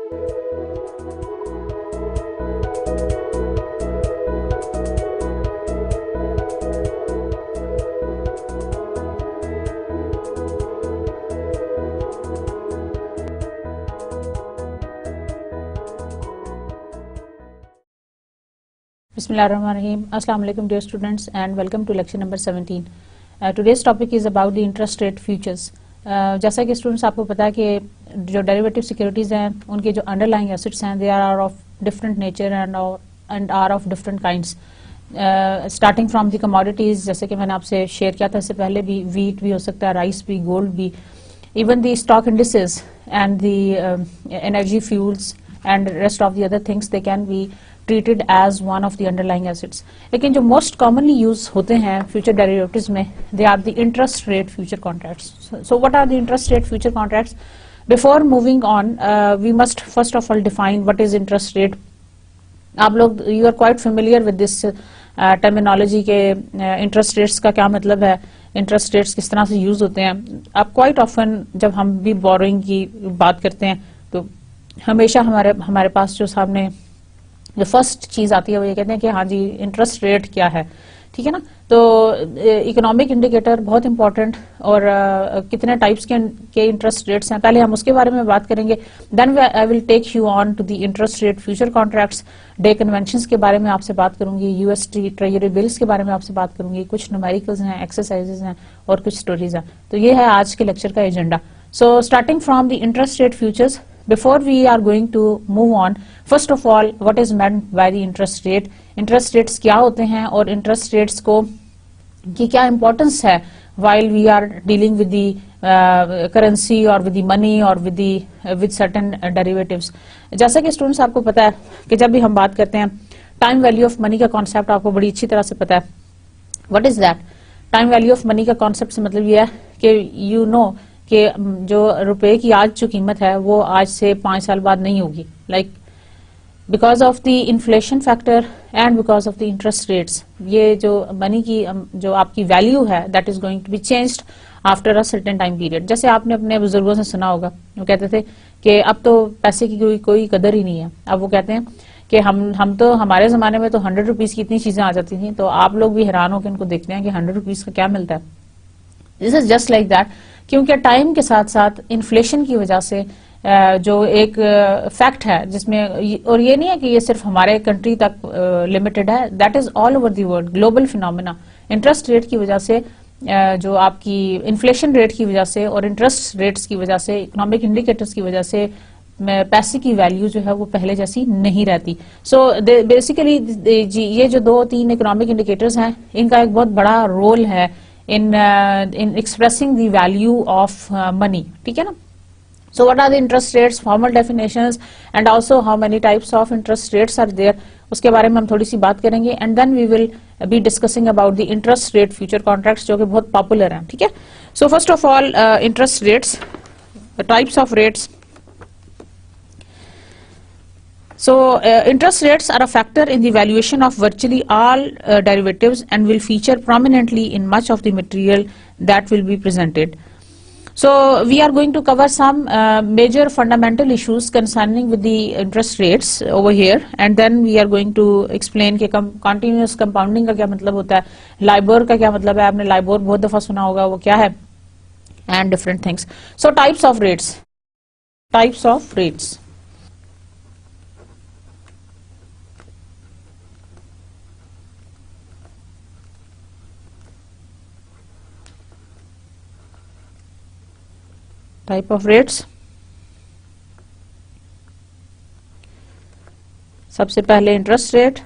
Bismillahirrahmanirrahim. Assalamu alaikum dear students and welcome to lecture number 17. Today's topic is about the interest rate futures. जैसा कि students आपको पता है कि जो डेरिवेटिव सिक्योरिटीज़ हैं उनके जो अंडरलाइंग एसेट्स हैं they are of different nature and are of different kinds. Starting from the commodities, जैसे कि मैंने आपसे शेयर किया था इससे पहले भी, वीट भी हो सकता है, राइस भी, गोल्ड भी, even the stock indices and the energy fuels and rest of the other things they can B treated as one of the underlying assets. लेकिन जो most commonly use होते हैं future derivatives में, they are the interest rate future contracts. So what are the interest rate future contracts? Before moving on, we must first of all define what is interest rate. आप लोग you are quite familiar with this terminology के interest rates का क्या मतलब है, interest rates किस तरह से use होते हैं. अब quite often जब हम भी borrowing की बात करते हैं तो हमेशा हमारे पास जो सामने जो फर्स्ट चीज आती है वो ये कहते हैं कि हाँ जी इंटरेस्ट रेट क्या है, ठीक है ना. तो इकोनॉमिक इंडिकेटर बहुत इंपॉर्टेंट, और कितने टाइप्स के इंटरेस्ट रेट्स हैं पहले हम उसके बारे में बात करेंगे. Then I will take you on to the interest rate future contracts, day conventions के बारे में आपसे बात करूंगी, यूएसटी ट्रेजरी बिल्स के बारे में आपसे बात करूंगी, कुछ न्यूमेरिकल्स हैं, एक्सरसाइजेज हैं और कुछ स्टोरीज हैं. तो ये है आज के लेक्चर का agenda. So starting from the interest rate futures, before we are going to move on, first of all what is meant by the interest rate. interest rates क्या होते हैं और interest rates को की क्या importance है while we are dealing with the currency or with the money or with certain derivatives. जैसा कि स्टूडेंट्स आपको पता है कि जब भी हम बात करते हैं टाइम वैल्यू ऑफ मनी का कॉन्सेप्ट आपको बड़ी अच्छी तरह से पता है. What is that? Time value of money का कॉन्सेप्ट से मतलब ये है कि यू नो कि जो रुपए की आज जो कीमत है वो आज से 5 साल बाद नहीं होगी. Like because of the inflation factor and because of the interest rates, ये जो मनी की जो आपकी वैल्यू है that is going to be changed after a certain time period. जैसे आपने अपने बुजुर्गों से सुना होगा, वो कहते थे कि अब तो पैसे की कोई कदर ही नहीं है. अब वो कहते हैं कि हम तो हमारे जमाने में तो 100 रुपीज की इतनी चीजें आ जाती थी, तो आप लोग भी हैरान होकर इनको देखते हैं कि 100 रुपीज का क्या मिलता है. This is just like that, क्योंकि टाइम के साथ साथ इन्फ्लेशन की वजह से जो एक फैक्ट है जिसमें, और ये नहीं है कि ये सिर्फ हमारे कंट्री तक लिमिटेड है, that is all over the world, global phenomena. Interest rate की वजह से, जो आपकी इन्फ्लेशन रेट की वजह से और इंटरेस्ट रेट्स की वजह से, इकोनॉमिक इंडिकेटर्स की वजह से पैसे की वैल्यू जो है वो पहले जैसी नहीं रहती. सो बेसिकली ये जो 2-3 इकोनॉमिक इंडिकेटर्स हैं इनका एक बहुत बड़ा रोल है in expressing the value of money, ठीक है ना. So what are the interest rates, formal definitions, and also how many types of interest rates are there, उसके बारे में हम थोड़ी सी बात करेंगे. and then we will be discussing about the interest rate future contracts जो कि बहुत popular हैं, ठीक है. So first of all, interest rates, the types of rates. So interest rates are a factor in the valuation of virtually all derivatives and will feature prominently in much of the material that will be presented. So we are going to cover some major fundamental issues concerning with the interest rates over here, and then we are going to explain कि continuous compounding का क्या मतलब होता है, LIBOR का क्या मतलब है, आपने LIBOR बहुत दफा सुना होगा, वो क्या है, and different things. So types of rates. Types of rates. Type of rates. सबसे पहले interest rate.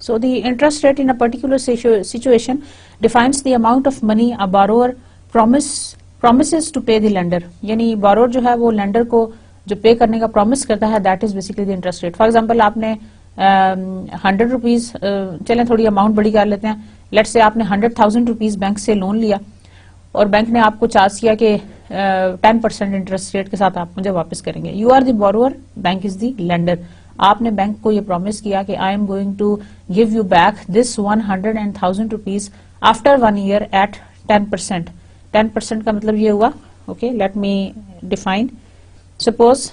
So the interest rate in a particular situation defines the amount of money a borrower promises to pay the lender. यानी borrower जो है वो lender को जो पे करने का promise करता है, that is basically the interest rate. For example, आपने 100 रुपीज, चलें थोड़ी अमाउंट बड़ी कर लेते हैं, लेट्स से आपने 100,000 रुपीज बैंक से लोन लिया और बैंक ने आपको चार्ज किया कि 10% इंटरेस्ट रेट के साथ आप मुझे वापस करेंगे. You are the borrower, bank is the lender. आपने बैंक को ये प्रॉमिस किया कि I am going to give you back this 100,000 rupees after 1 year at 10%. 10% का मतलब ये हुआ, okay, let me define. Suppose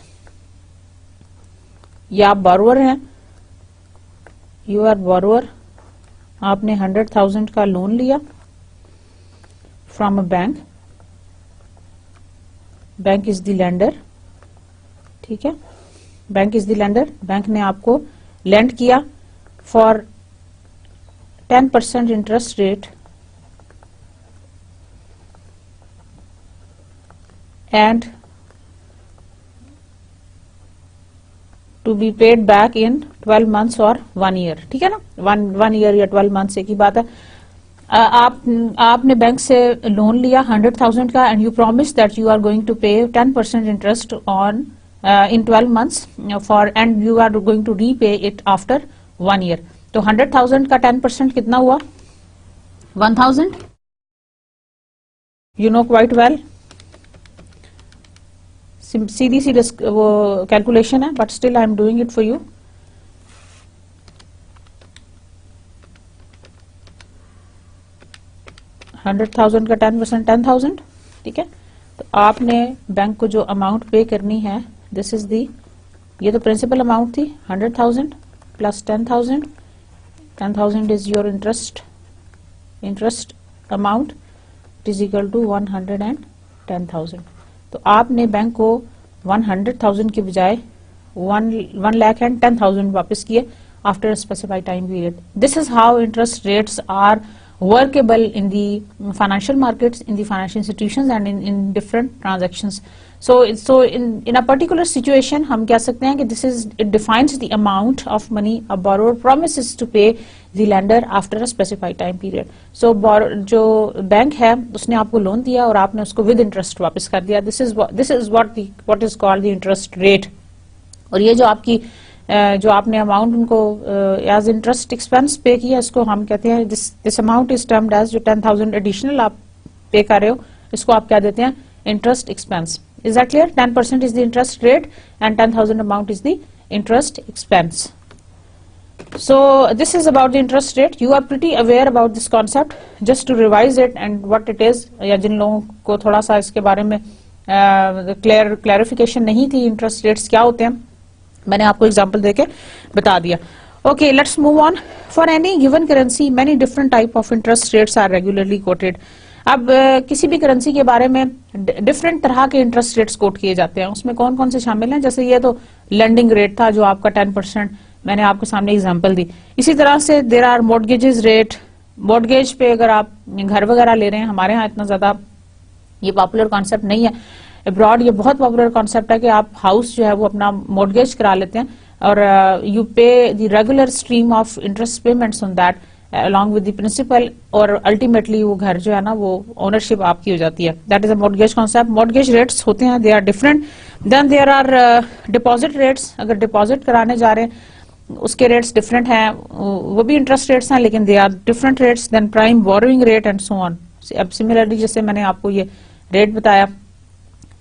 ये आप बोरोवर हैं, यू आर बोरोवर, आपने 100,000 का लोन लिया from a bank. Bank is the lender, ठीक है, bank is the lender. Bank ने आपको लेंड किया for 10% interest rate and to be paid back in 12 months और 1 year. ठीक है ना, 1 year या 12 months एक ही बात है. आपने बैंक से लोन लिया 100,000 का and you promise that you are going to pay 10% interest on in 12 months for and you are going to repay it after 1 year. तो 100,000 का 10% कितना हुआ? 1,000. यू नो क्वाइट वेल, सीधी सी वो कैलकुलेशन है, but still I am doing it for you. $100,000 का 10% 10,000, ठीक है. तो आपने बैंक को जो अमाउंट पे करनी है, दिस इज दी, ये तो प्रिंसिपल अमाउंट थी 100,000 plus 10,000. 10,000 is your interest amount, it is equal to 110,000. तो आपने बैंक को 100,000 के बजाय 1,10,000 वापस किए after specified time period. This is how interest rates are workable in the financial markets, in the financial institutions and in different transactions. So in a particular situation हम कह सकते हैं कि it defines the amount of money a borrower promises to pay the lender after a specified time period. So जो bank है उसने आपको loan दिया और आपने उसको with interest वापस कर दिया. This is what is called the interest rate. और ये जो आपकी जो आपने अमाउंट उनको एज इंटरेस्ट एक्सपेंस पे किया, इसको हम कहते हैं this amount is termed as, जो 10,000 एडिशनल आप पे कर रहे हो, इसको आप क्या देते हैं? Interest expense. Is that clear? 10% is the interest rate and 10,000 amount is the interest expense. So this is about the interest rate. You are pretty aware about this concept. Just to revise it and what it is, या जिन लोगों को थोड़ा सा इसके बारे में clarification नहीं थी इंटरेस्ट रेट्स क्या होते हैं, मैंने आपको एग्जांपल देके बता दिया. Okay, let's move on. For any given currency many different type of interest rates are regularly quoted. अब किसी भी करेंसी के बारे में डिफरेंट तरह के इंटरेस्ट रेट्स कोट किए जाते हैं. उसमें कौन कौन से शामिल हैं? जैसे ये तो लेंडिंग रेट था जो आपका 10%, मैंने आपके सामने एग्जांपल दी. इसी तरह से there are mortgages rate. Mortgage पे अगर आप घर वगैरह ले रहे हैं, हमारे यहाँ इतना ज्यादा ये पॉपुलर कॉन्सेप्ट नहीं है. अब्रॉड ये बहुत पॉपुलर कॉन्सेप्ट है कि आप हाउस जो है वो अपना मॉर्गेज करा लेते हैं और you pay the regular stream of interest payments on that along with the principal, और अल्टीमेटली वो घर जो है ना वो ओनरशिप आपकी हो जाती है. That is a mortgage concept. Mortgage rates होते हैं, they are different. Then there are deposit rates. अगर डिपॉजिट कराने जा रहे हैं उसके रेट्स डिफरेंट हैं, वो भी इंटरेस्ट रेट्स हैं लेकिन they are different rates. Then prime borrowing rate and so on. अब सिमिलरली जैसे मैंने आपको ये रेट बताया,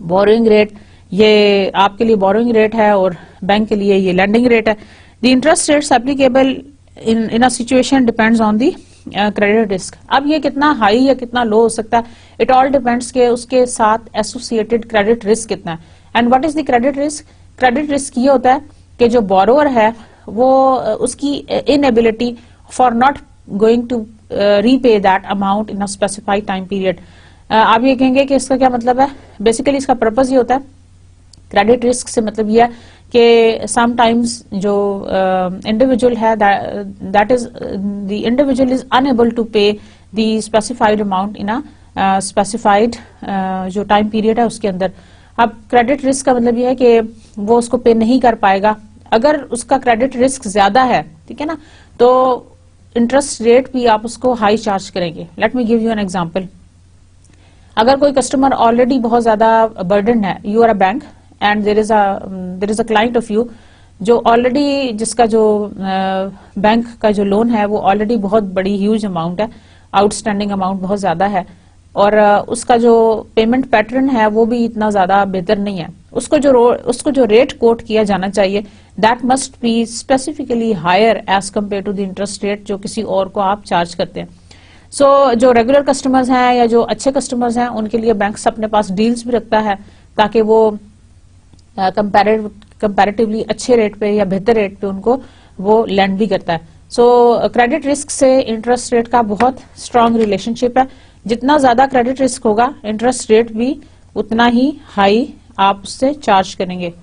बोरोइंग रेट ये आपके लिए बोरोइंग रेट है और बैंक के लिए ये लेंडिंग रेट है. The interest rates applicable in a situation depends on the credit risk. अब ये कितना हाई या कितना लो हो सकता है, इट ऑल डिपेंड्स के उसके साथ एसोसिएटेड क्रेडिट रिस्क कितना है. And what is the credit risk? Credit risk ये होता है कि जो बोरोवर है वो उसकी inability for not going to repay that amount in a specified time period. आप ये कहेंगे कि इसका क्या मतलब है? बेसिकली इसका पर्पस ये होता है, क्रेडिट रिस्क से मतलब ये है कि समटाइम्स जो इंडिविजुअल है that is the individual is unable to pay the specified amount in a specified जो टाइम पीरियड है उसके अंदर. अब क्रेडिट रिस्क का मतलब ये है कि वो उसको पे नहीं कर पाएगा. अगर उसका क्रेडिट रिस्क ज्यादा है, ठीक है ना, तो इंटरेस्ट रेट भी आप उसको हाई चार्ज करेंगे। Let me give you an example. अगर कोई कस्टमर ऑलरेडी बहुत ज्यादा बर्डन है, you are a bank and there is a client of you जो ऑलरेडी जिसका जो बैंक का जो लोन है वो ऑलरेडी बहुत बड़ी ह्यूज अमाउंट है, आउटस्टैंडिंग अमाउंट बहुत ज्यादा है, और उसका जो पेमेंट पैटर्न है वो भी इतना ज्यादा बेहतर नहीं है। उसको जो रेट कोट किया जाना चाहिए that must be specifically higher as compare to the interest rate जो किसी और को आप चार्ज करते हैं। सो जो रेगुलर कस्टमर्स हैं या जो अच्छे कस्टमर्स हैं उनके लिए बैंक्स अपने पास डील्स भी रखता है ताकि वो कंपैरेटिवली अच्छे रेट पे या बेहतर रेट पे उनको वो लैंड भी करता है। सो क्रेडिट रिस्क से इंटरेस्ट रेट का बहुत स्ट्रांग रिलेशनशिप है। जितना ज्यादा क्रेडिट रिस्क होगा इंटरेस्ट रेट भी उतना ही हाई आप उससे चार्ज करेंगे।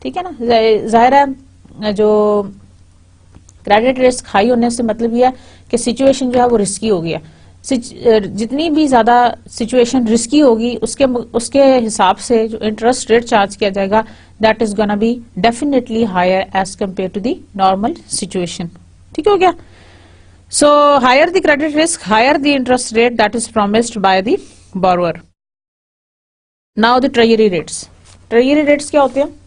ठीक है ना, जाहिर है जो क्रेडिट रिस्क हाई होने से मतलब यह है कि सिचुएशन जो है वो रिस्की हो गया। जितनी भी ज्यादा सिचुएशन रिस्की होगी उसके हिसाब से जो इंटरेस्ट रेट चार्ज किया जाएगा that is gonna be definitely higher as compare to the normal situation. ठीक हो गया। So higher the credit risk, higher the interest rate that is promised by the borrower. Now the treasury rates. Treasury rates क्या होते हैं?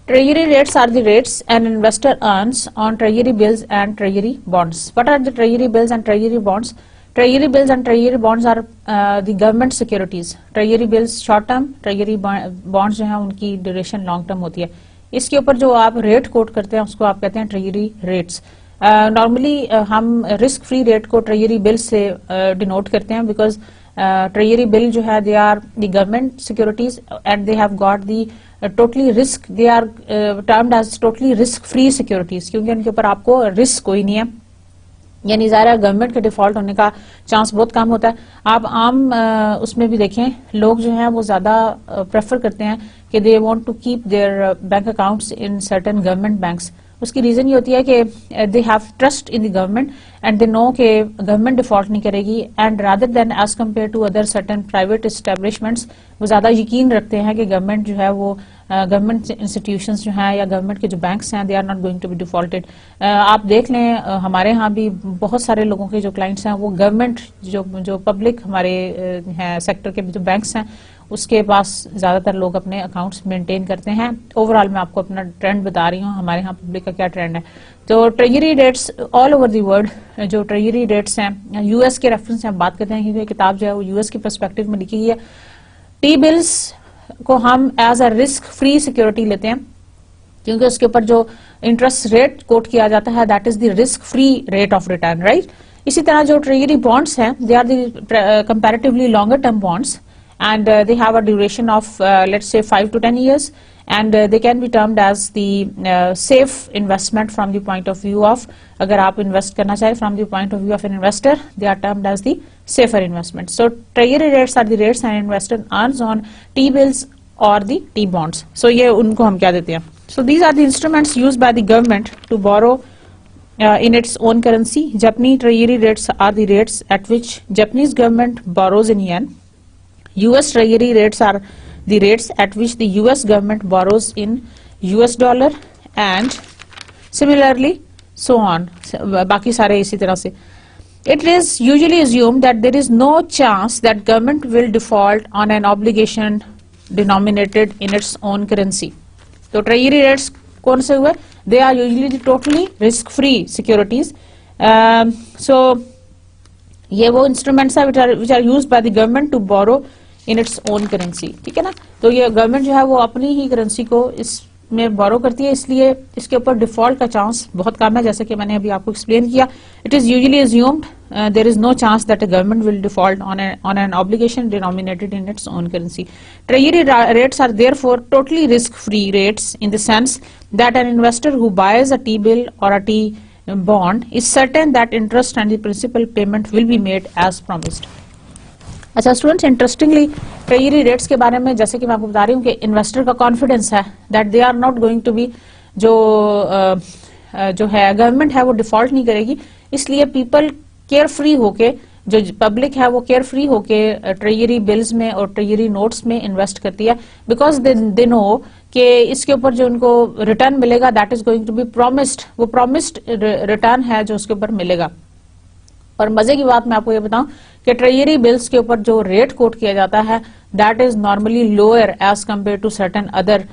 Treasury rates are the rates an investor earns on treasury bills and treasury bonds. What are the treasury bills and treasury bonds? Treasury bills and treasury bonds are the government securities. Treasury bills short term, treasury bonds जो है उनकी duration long term होती है। इसके ऊपर जो आप rate quote करते हैं उसको आप कहते हैं ट्रेजरी रेट्स। नॉर्मली हम रिस्क फ्री रेट को ट्रेजरी बिल से डिनोट करते हैं बिकॉज ट्रेजरी बिल जो है they are the government securities and they have got the totally risk, they are termed as totally risk free securities क्योंकि उनके ऊपर आपको रिस्क कोई नहीं है, यानी ज़ाहिर गवर्नमेंट के डिफॉल्ट होने का चांस बहुत कम होता है। आप आम उसमें भी देखें लोग जो हैं वो ज्यादा प्रेफर करते हैं कि they want to keep their bank accounts in certain government banks. उसकी रीजन ये होती है कि they have trust in the government and they know कि गवर्नमेंट डिफॉल्ट नहीं करेगी and rather than as compare to other certain private establishments वो ज्यादा यकीन रखते हैं कि गवर्नमेंट जो है वो गवर्नमेंट इंस्टीट्यूशंस जो हैं या गवर्नमेंट के जो बैंक्स हैं they are not going to be defaulted. आप देख लें हमारे यहाँ भी बहुत सारे लोगों के जो क्लाइंट्स हैं वो गवर्नमेंट जो पब्लिक हमारे हैं सेक्टर के जो बैंक्स हैं उसके पास ज्यादातर लोग अपने अकाउंट्स मेंटेन करते हैं। ओवरऑल मैं आपको अपना ट्रेंड बता रही हूँ हमारे यहाँ पब्लिक का क्या ट्रेंड है। तो treasury rates all over the world जो ट्रेजरी रेट्स हैं यूएस के रेफरेंस से हम बात करते हैं क्योंकि किताब जो है वो यूएस के पर्सपेक्टिव में लिखी गई है। टी बिल्स को हम as a risk free security लेते हैं क्योंकि उसके ऊपर जो इंटरेस्ट रेट कोट किया जाता है that is the risk free rate of return, right. इसी तरह जो ट्रेजरी बॉन्ड्स हैं they are the comparatively longer term bonds and they have a duration of let's say 5 to 10 years and they can be termed as the safe investment from the point of view of अगर आप invest करना चाहे from the point of view of an investor they are termed as the safer investment. So treasury rates are the rates an investor earns on T-bills or the T-bonds. So ये उनको हम क्या देते हैं? So these are the instruments used by the government to borrow in its own currency. Japanese treasury rates are the rates at which Japanese government borrows in yen. US treasury rates are the rates at which the US government borrows in US dollar and similarly so on. बाकी सारे इसी तरह से. It is usually assumed that there is no chance that government will default on an obligation denominated in its own currency. तो treasury rates कौन से हुए? They are usually totally risk-free securities. So ये वो instruments हैं which are used by the government to borrow in its own currency, ठीक है ना। तो ये गवर्नमेंट जो है वो अपनी ही करेंसी को इस में बोरो करती है, इसलिए इसके ऊपर डिफॉल्ट का चांस बहुत कम है, जैसे कि मैंने अभी आपको एक्सप्लेन किया. It is usually assumed there is no chance that a government will default on an obligation denominated in its own currency. Treasury rates are therefore totally risk-free rates in the sense that an investor who buys a T-bill or a T-bond is certain that interest and the principal payment will be made as promised. अच्छा students, interestingly treasury rates के बारे में जैसे कि मैं आपको बता रही हूँ कि इन्वेस्टर का कॉन्फिडेंस है that they are not going to be, जो है गवर्नमेंट है वो डिफॉल्ट नहीं करेगी, इसलिए पीपल केयर फ्री होके, जो पब्लिक है वो केयर फ्री होके ट्रेजरी बिल्स में और ट्रेजरी नोट्स में इन्वेस्ट करती है, बिकॉज दे नो कि इसके ऊपर जो उनको रिटर्न मिलेगा that is going to be promised, वो प्रॉमिस्ड रिटर्न है जो उसके ऊपर मिलेगा. और मजे की बात मैं आपको ये बताऊं कि ट्रेजरी बिल्स के ऊपर जो रेट कोट किया जाता है that is normally lower as compare to certain other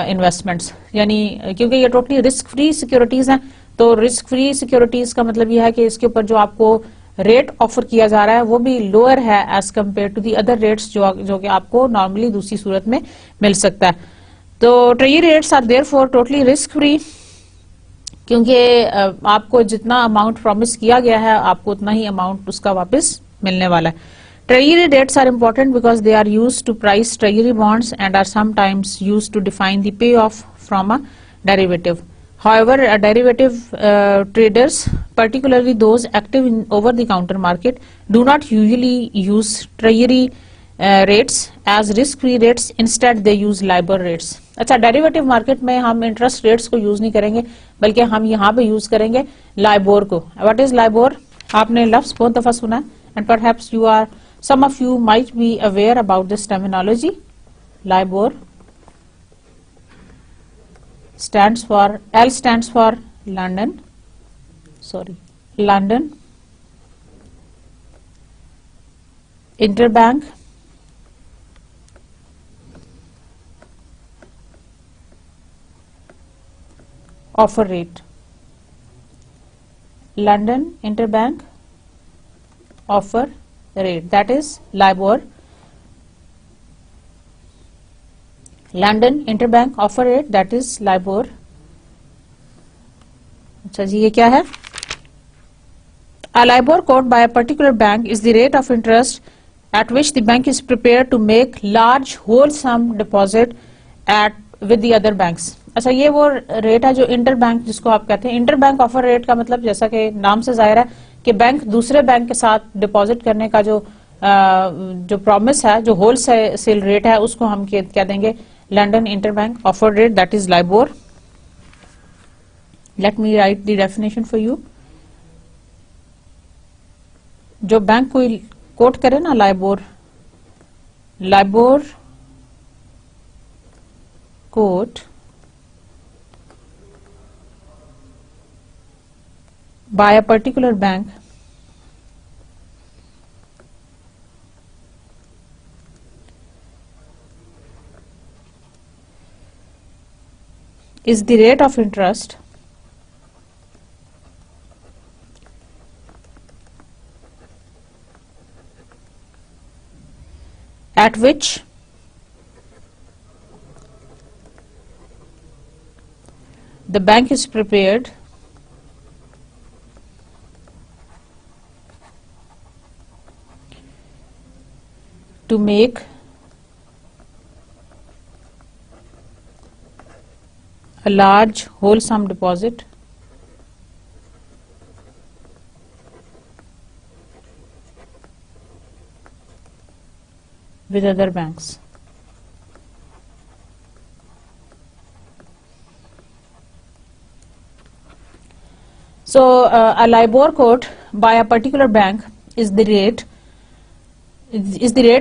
investments, यानी क्योंकि ये टोटली रिस्क फ्री सिक्योरिटीज हैं, तो रिस्क फ्री सिक्योरिटीज का मतलब यह है कि इसके ऊपर जो आपको रेट ऑफर किया जा रहा है वो भी लोअर है as compare to the other rates जो कि आपको नॉर्मली दूसरी सूरत में मिल सकता है. तो treasury rates are therefore totally risk free, क्योंकि आपको जितना अमाउंट प्रॉमिस किया गया है आपको उतना ही अमाउंट उसका वापस मिलने वाला है. Treasury rates are important because they are used to price treasury bonds and are sometimes used to define the payoff from a derivative. However, derivative traders, particularly those active in over-the-counter market, do not usually use treasury rates as risk-free rates. Instead, they use LIBOR rates. अच्छा, derivative market में हम interest rates को use नहीं करेंगे, बल्कि हम यहाँ पे यूज करेंगे लाइबोर को. What is LIBOR? आपने लफ्ज बहुत दफा सुना है, and perhaps you are some of you might be aware about this terminology. LIBOR stands for, L stands for London Interbank Offer Rate. London Interbank Offer Rate, that is LIBOR. London Interbank Offer Rate, that is LIBOR. अच्छा जी, ये क्या है? A LIBOR quote by a particular bank is the rate of interest at which the bank is prepared to make large whole sum deposit with the other banks. अच्छा, ये वो rate है जो inter bank जिसको आप कहते हैं. Inter bank offer rate का मतलब जैसा कि नाम से जाहिर है कि बैंक दूसरे बैंक के साथ डिपॉजिट करने का जो प्रॉमिस है, जो होल सेल रेट है, उसको हम क्या देंगे? London interbank offer rate, that is LIBOR. Let me write the definition for you. जो बैंक कोई कोट करे ना LIBOR quote by a particular bank is the rate of interest at which the bank is prepared to make a large whole sum deposit with other banks. So a LIBOR quote by a particular bank is the rate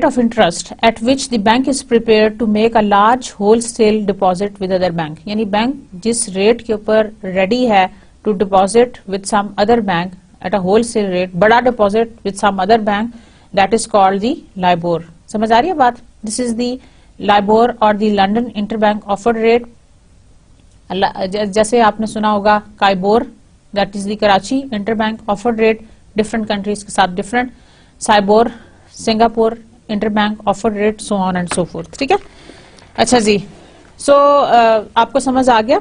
of interest at which the bank is prepared to make a large wholesale deposit with other bank. यानी bank जिस rate के ऊपर ready है to deposit with some other bank at a wholesale rate, बड़ा deposit with some other bank, that is called the LIBOR. समझ आ रही है बात? This is the LIBOR or the London Interbank Offer Rate. जैसे आपने सुना होगा KIBOR, that is the Karachi Interbank Offer Rate, different countries के साथ different. SIBOR Singapore interbank offer rate, so on and so forth. ठीक है. अच्छा जी, सो आपको समझ आ गया?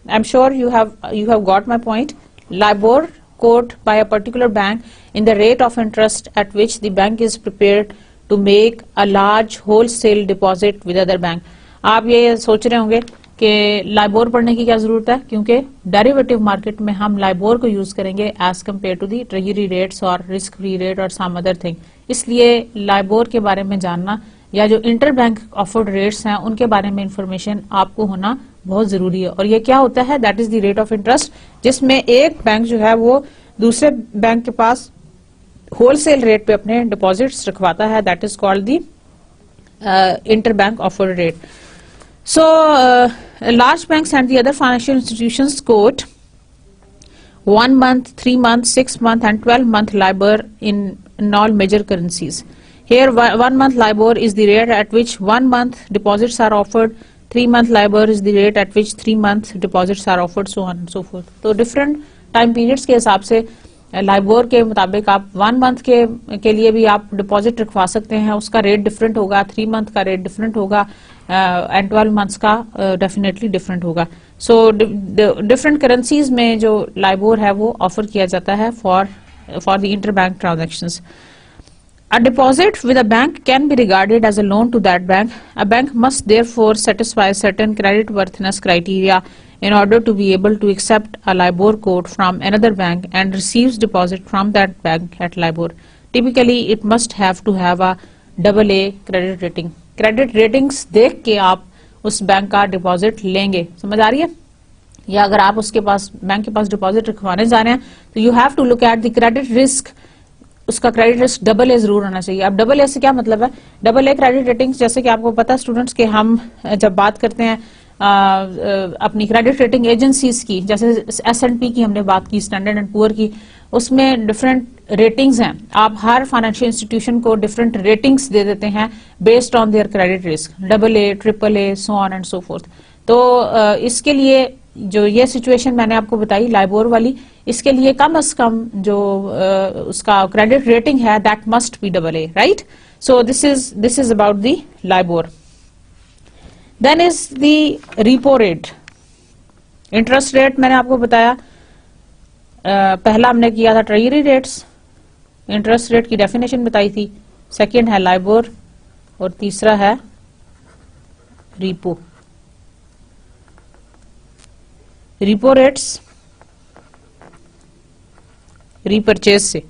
I am sure you have got my point. LIBOR quote by a particular bank in the rate of interest at which the bank is prepared to make a large wholesale deposit with other bank. आप ये सोच रहे होंगे कि LIBOR पढ़ने की क्या जरूरत है, क्योंकि डेरिवेटिव मार्केट में हम LIBOR को यूज करेंगे as compare to the treasury rates और रिस्क फ्री रेट और सम अदर थिंग. इसलिए LIBOR के बारे में जानना या जो इंटर बैंक ऑफर्ड रेट्स हैं उनके बारे में इंफॉर्मेशन आपको होना बहुत जरूरी है. और ये क्या होता है? That is the rate of interest, जिसमें एक बैंक जो है वो दूसरे बैंक के पास होलसेल रेट पे अपने डिपॉजिट्स रखवाता है. That is called the inter bank offered rate. So large banks and the other financial institutions quote 1 month, 3 months, 6 month and 12 month LIBOR in all major currencies. Here 1 month LIBOR is the rate at which 1 month deposits are offered, 3 month LIBOR is the rate at which 3 month deposits are offered, so on and so forth. तो different time periods के हिसाब से LIBOR के मुताबिक आप 1 month के लिए भी आप डिपॉजिट रखवा सकते हैं, उसका रेट डिफरेंट होगा, 3 month का रेट डिफरेंट होगा एंड 12 months का डेफिनेटली डिफरेंट होगा. सो डिफरेंट करेंसीज में जो LIBOR है वो ऑफर किया जाता है for the interbank transactions. A deposit with a bank can be regarded as a loan to that bank. A bank must therefore satisfy certain creditworthiness criteria in order to be able to accept a LIBOR quote from another bank and receives deposit from that bank at LIBOR. Typically, it must have to have a AA credit rating. Credit ratings देख के आप उस bank का deposit लेंगे. समझ आ रही है? या अगर आप उसके पास बैंक के पास डिपॉजिट रखवाने जा रहे हैं तो you have to look at the credit risk. उसका क्रेडिट रिस्क AA जरूर होना चाहिए. अब AA से क्या मतलब है? AA क्रेडिट रेटिंग्स, जैसे कि आपको पता है स्टूडेंट्स के हम जब बात करते हैं अपनी क्रेडिट रेटिंग एजेंसीज की, जैसे S&P की हमने बात की, स्टैंडर्ड एंड पुअर की, उसमें डिफरेंट रेटिंग्स हैं. आप हर फाइनेंशियल इंस्टीट्यूशन को डिफरेंट रेटिंग्स दे देते हैं based on their credit risk, AA, AAA, so on and so fourth. तो इसके लिए जो ये सिचुएशन मैंने आपको बताई LIBOR वाली, इसके लिए कम से कम जो उसका क्रेडिट रेटिंग है that must be AA, right? So this is about the LIBOR. Then is the repo rate. Interest rate मैंने आपको बताया, पहला हमने किया था ट्रेजरी रेट्स, इंटरेस्ट रेट की डेफिनेशन बताई थी. सेकंड है LIBOR और तीसरा है repo रेट्स repurchase से.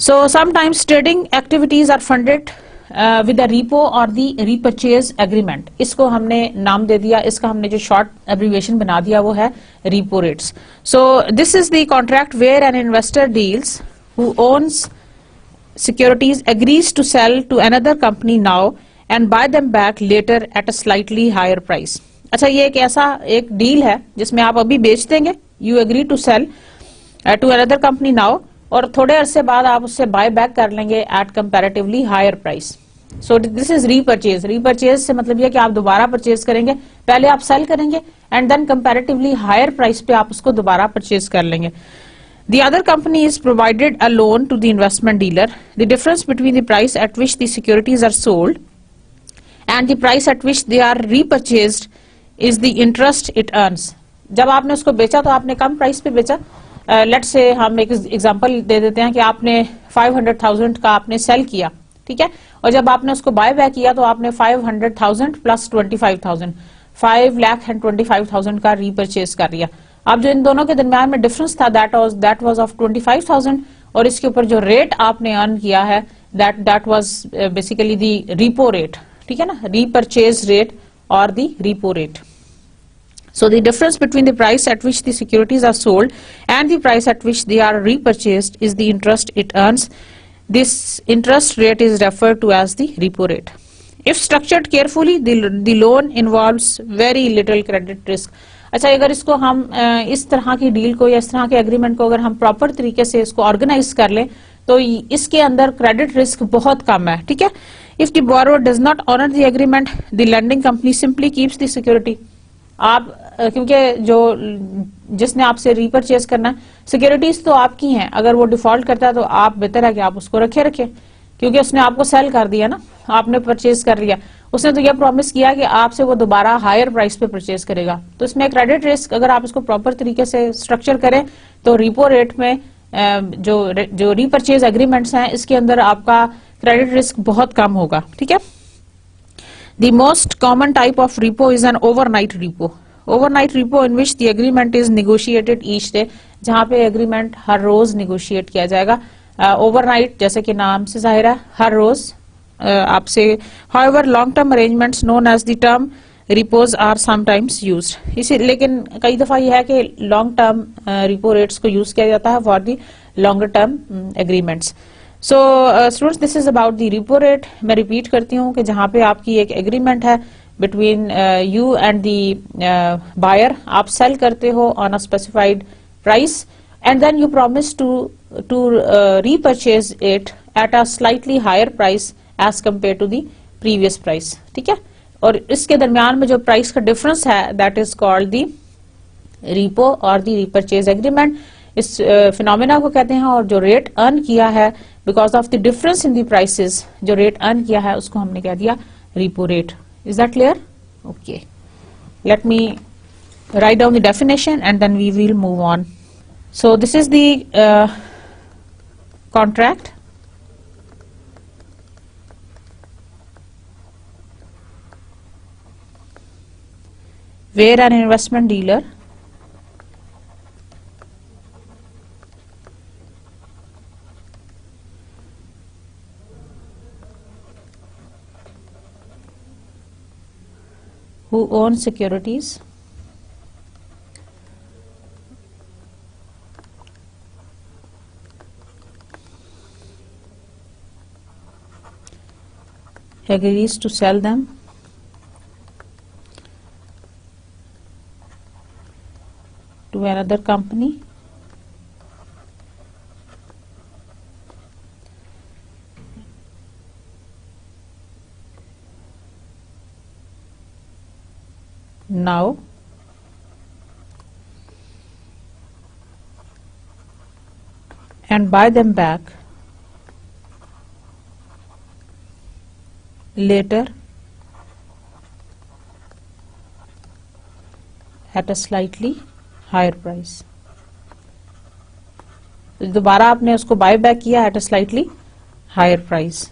So sometimes trading activities are funded with the repo or the repurchase agreement. इसको हमने नाम दे दिया, इसका हमने जो शॉर्ट एब्रीविएशन बना दिया वो है repo rates. So this is the contract where an investor deals who owns securities agrees to sell to another company now and buy them back later at a slightly higher price. अच्छा, ये एक ऐसा एक deal है जिसमें आप अभी बेच देंगे, you agree to sell to another company now, और थोड़े अरसे बाद आप उससे बाय बैक कर लेंगे at comparatively higher price. So this is repurchase. Repurchase से मतलब यह कि आप दोबारा परचेज करेंगे, पहले आप सेल करेंगे and then comparatively higher price पे आप उसको दोबारा परचेज कर लेंगे. The other company is provided a loan to the investment dealer. The difference between the price at which the securities are sold and the price at which they are repurchased is the interest it earns. जब आपने उसको बेचा तो आपने कम price पे बेचा. Let's say हम एक एग्जांपल दे देते हैं कि आपने 500,000 का आपने सेल किया, ठीक है, और जब आपने उसको बाय बैक किया तो आपने 500,000 प्लस 25,000, 5,25,000 का रीपरचेज कर लिया. अब जो इन दोनों के दरमियान में डिफरेंस था दैट वाज ऑफ 25,000, और इसके ऊपर जो रेट आपने अर्न किया है that was basically the repo rate, ठीक है ना, repurchase rate or the repo rate. So the difference between the price at which the securities are sold and the price at which they are repurchased is the interest it earns. This interest rate is referred to as the repo rate. If structured carefully, the loan involves very little credit risk. अच्छा, अगर इसको हम इस तरह की deal को या इस तरह के एग्रीमेंट को अगर हम प्रॉपर तरीके से इसको ऑर्गेनाइज कर लें तो इसके अंदर क्रेडिट रिस्क बहुत कम है, ठीक है. If the borrower does not honor the agreement, the lending company simply keeps the security. आप क्योंकि जो जिसने आपसे रीपरचेज करना है, सिक्योरिटीज तो आपकी हैं, अगर वो डिफॉल्ट करता है तो आप बेहतर है कि आप उसको रखे क्योंकि उसने आपको सेल कर दिया ना, आपने परचेज कर लिया, उसने तो यह प्रॉमिस किया कि आपसे वो दोबारा हायर प्राइस पे परचेज करेगा। तो इसमें क्रेडिट रिस्क अगर आप इसको प्रॉपर तरीके से स्ट्रक्चर करें तो रिपो रेट में जो रीपरचेज एग्रीमेंट्स हैं इसके अंदर आपका क्रेडिट रिस्क बहुत कम होगा। ठीक है। The most common type of repo is an overnight repo. Overnight repo in which the agreement is negotiated each day, जहां पे एग्रीमेंट हर रोज नेगोशिएट किया जाएगा। ओवरनाइट जैसे कि नाम से जाहिर है हर रोज आपसे। However long term arrangements known as the term repos are sometimes used. इसी लेकिन कई दफा यह है कि लॉन्ग टर्म रिपो रेट्स को यूज किया जाता है for the longer term agreements. So students this is about the repo rate. मैं रिपीट करती हूँ कि जहां पे आपकी एक एग्रीमेंट है between you and the buyer, आप सेल करते हो on a specified price and then you promise to repurchase it at a slightly higher price as compare to the previous price. ठीक है। और इसके दरमियान में जो प्राइस का डिफरेंस है that is called the repo और द रीपरचेज एग्रीमेंट। इस फिनोमेना को कहते हैं। और जो रेट अर्न किया है because of the difference in the prices, जो रेट अर्न किया है उसको हमने कह दिया repo rate. Is that clear? Okay, let me write down the definition and then we will move on. So this is the contract. Where an investment dealer who owns securities agrees to sell them to another company now and buy them back later at a slightly higher price. दोबारा आपने उसको buy back किया at a slightly higher price.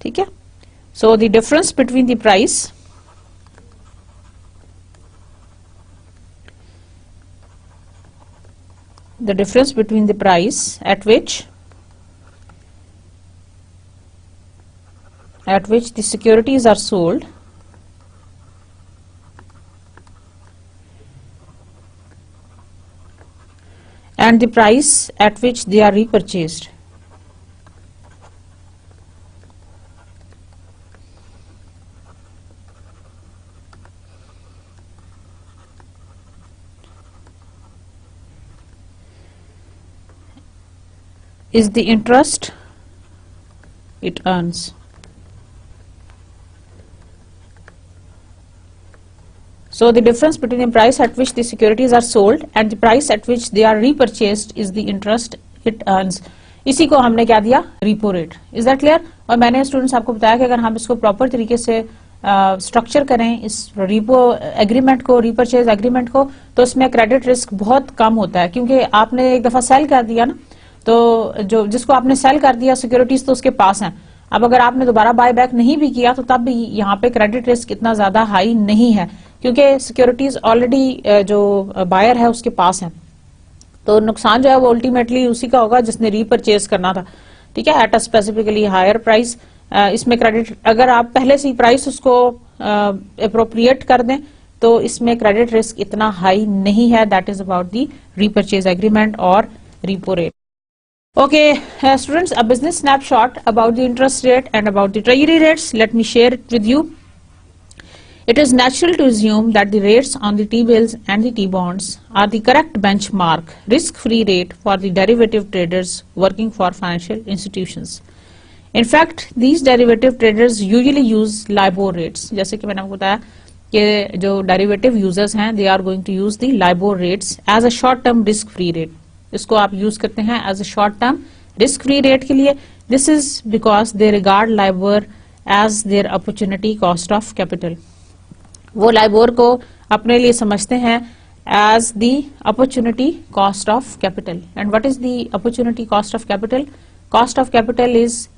ठीक है। So the difference between the price at which the securities are sold and the price at which they are repurchased is the interest it earns. So the difference between the price at which the securities are sold and the price at which they are repurchased is the interest it earns. इसी को हमने क्या दिया? Repo rate. Is that clear? और मैंने students आपको बताया कि अगर हम इसको प्रॉपर तरीके से स्ट्रक्चर करें इस रिपो एग्रीमेंट को, रीपरचेज एग्रीमेंट को, तो इसमें क्रेडिट रिस्क बहुत कम होता है क्योंकि आपने एक दफा सेल कर दिया ना, तो जो जिसको आपने सेल कर दिया सिक्योरिटीज तो उसके पास हैं। अब अगर आपने दोबारा बाय बैक नहीं भी किया तो तब भी यहाँ पे क्रेडिट रिस्क इतना ज्यादा हाई नहीं है क्योंकि सिक्योरिटीज ऑलरेडी जो बायर है उसके पास है। तो नुकसान जो है वो अल्टीमेटली उसी का होगा जिसने रीपरचेज करना था। ठीक है। At a specifically higher price. इसमें क्रेडिट अगर आप पहले से ही प्राइस उसको अप्रोप्रिएट कर दें तो इसमें क्रेडिट रिस्क इतना हाई नहीं है। That is about the repurchase agreement और repo rate. Okay, students, a business snapshot about the interest rate and about the treasury rates. Let me share it with you. It is natural to assume that the rates on the T-bills and the T-bonds are the correct benchmark risk-free rate for the derivative traders working for financial institutions. In fact, these derivative traders usually use LIBOR rates. जैसे कि मैंने आपको बताया कि जो derivative users हैं, they are going to use the LIBOR rates as a short-term risk-free rate. इसको आप यूज करते हैं as a short term risk free rate के लिए। This is because they regard LIBOR as their opportunity cost of capital. वो LIBOR को अपने लिए समझते हैं as the opportunity cost of capital. And what is the opportunity cost of capital? Cost of capital is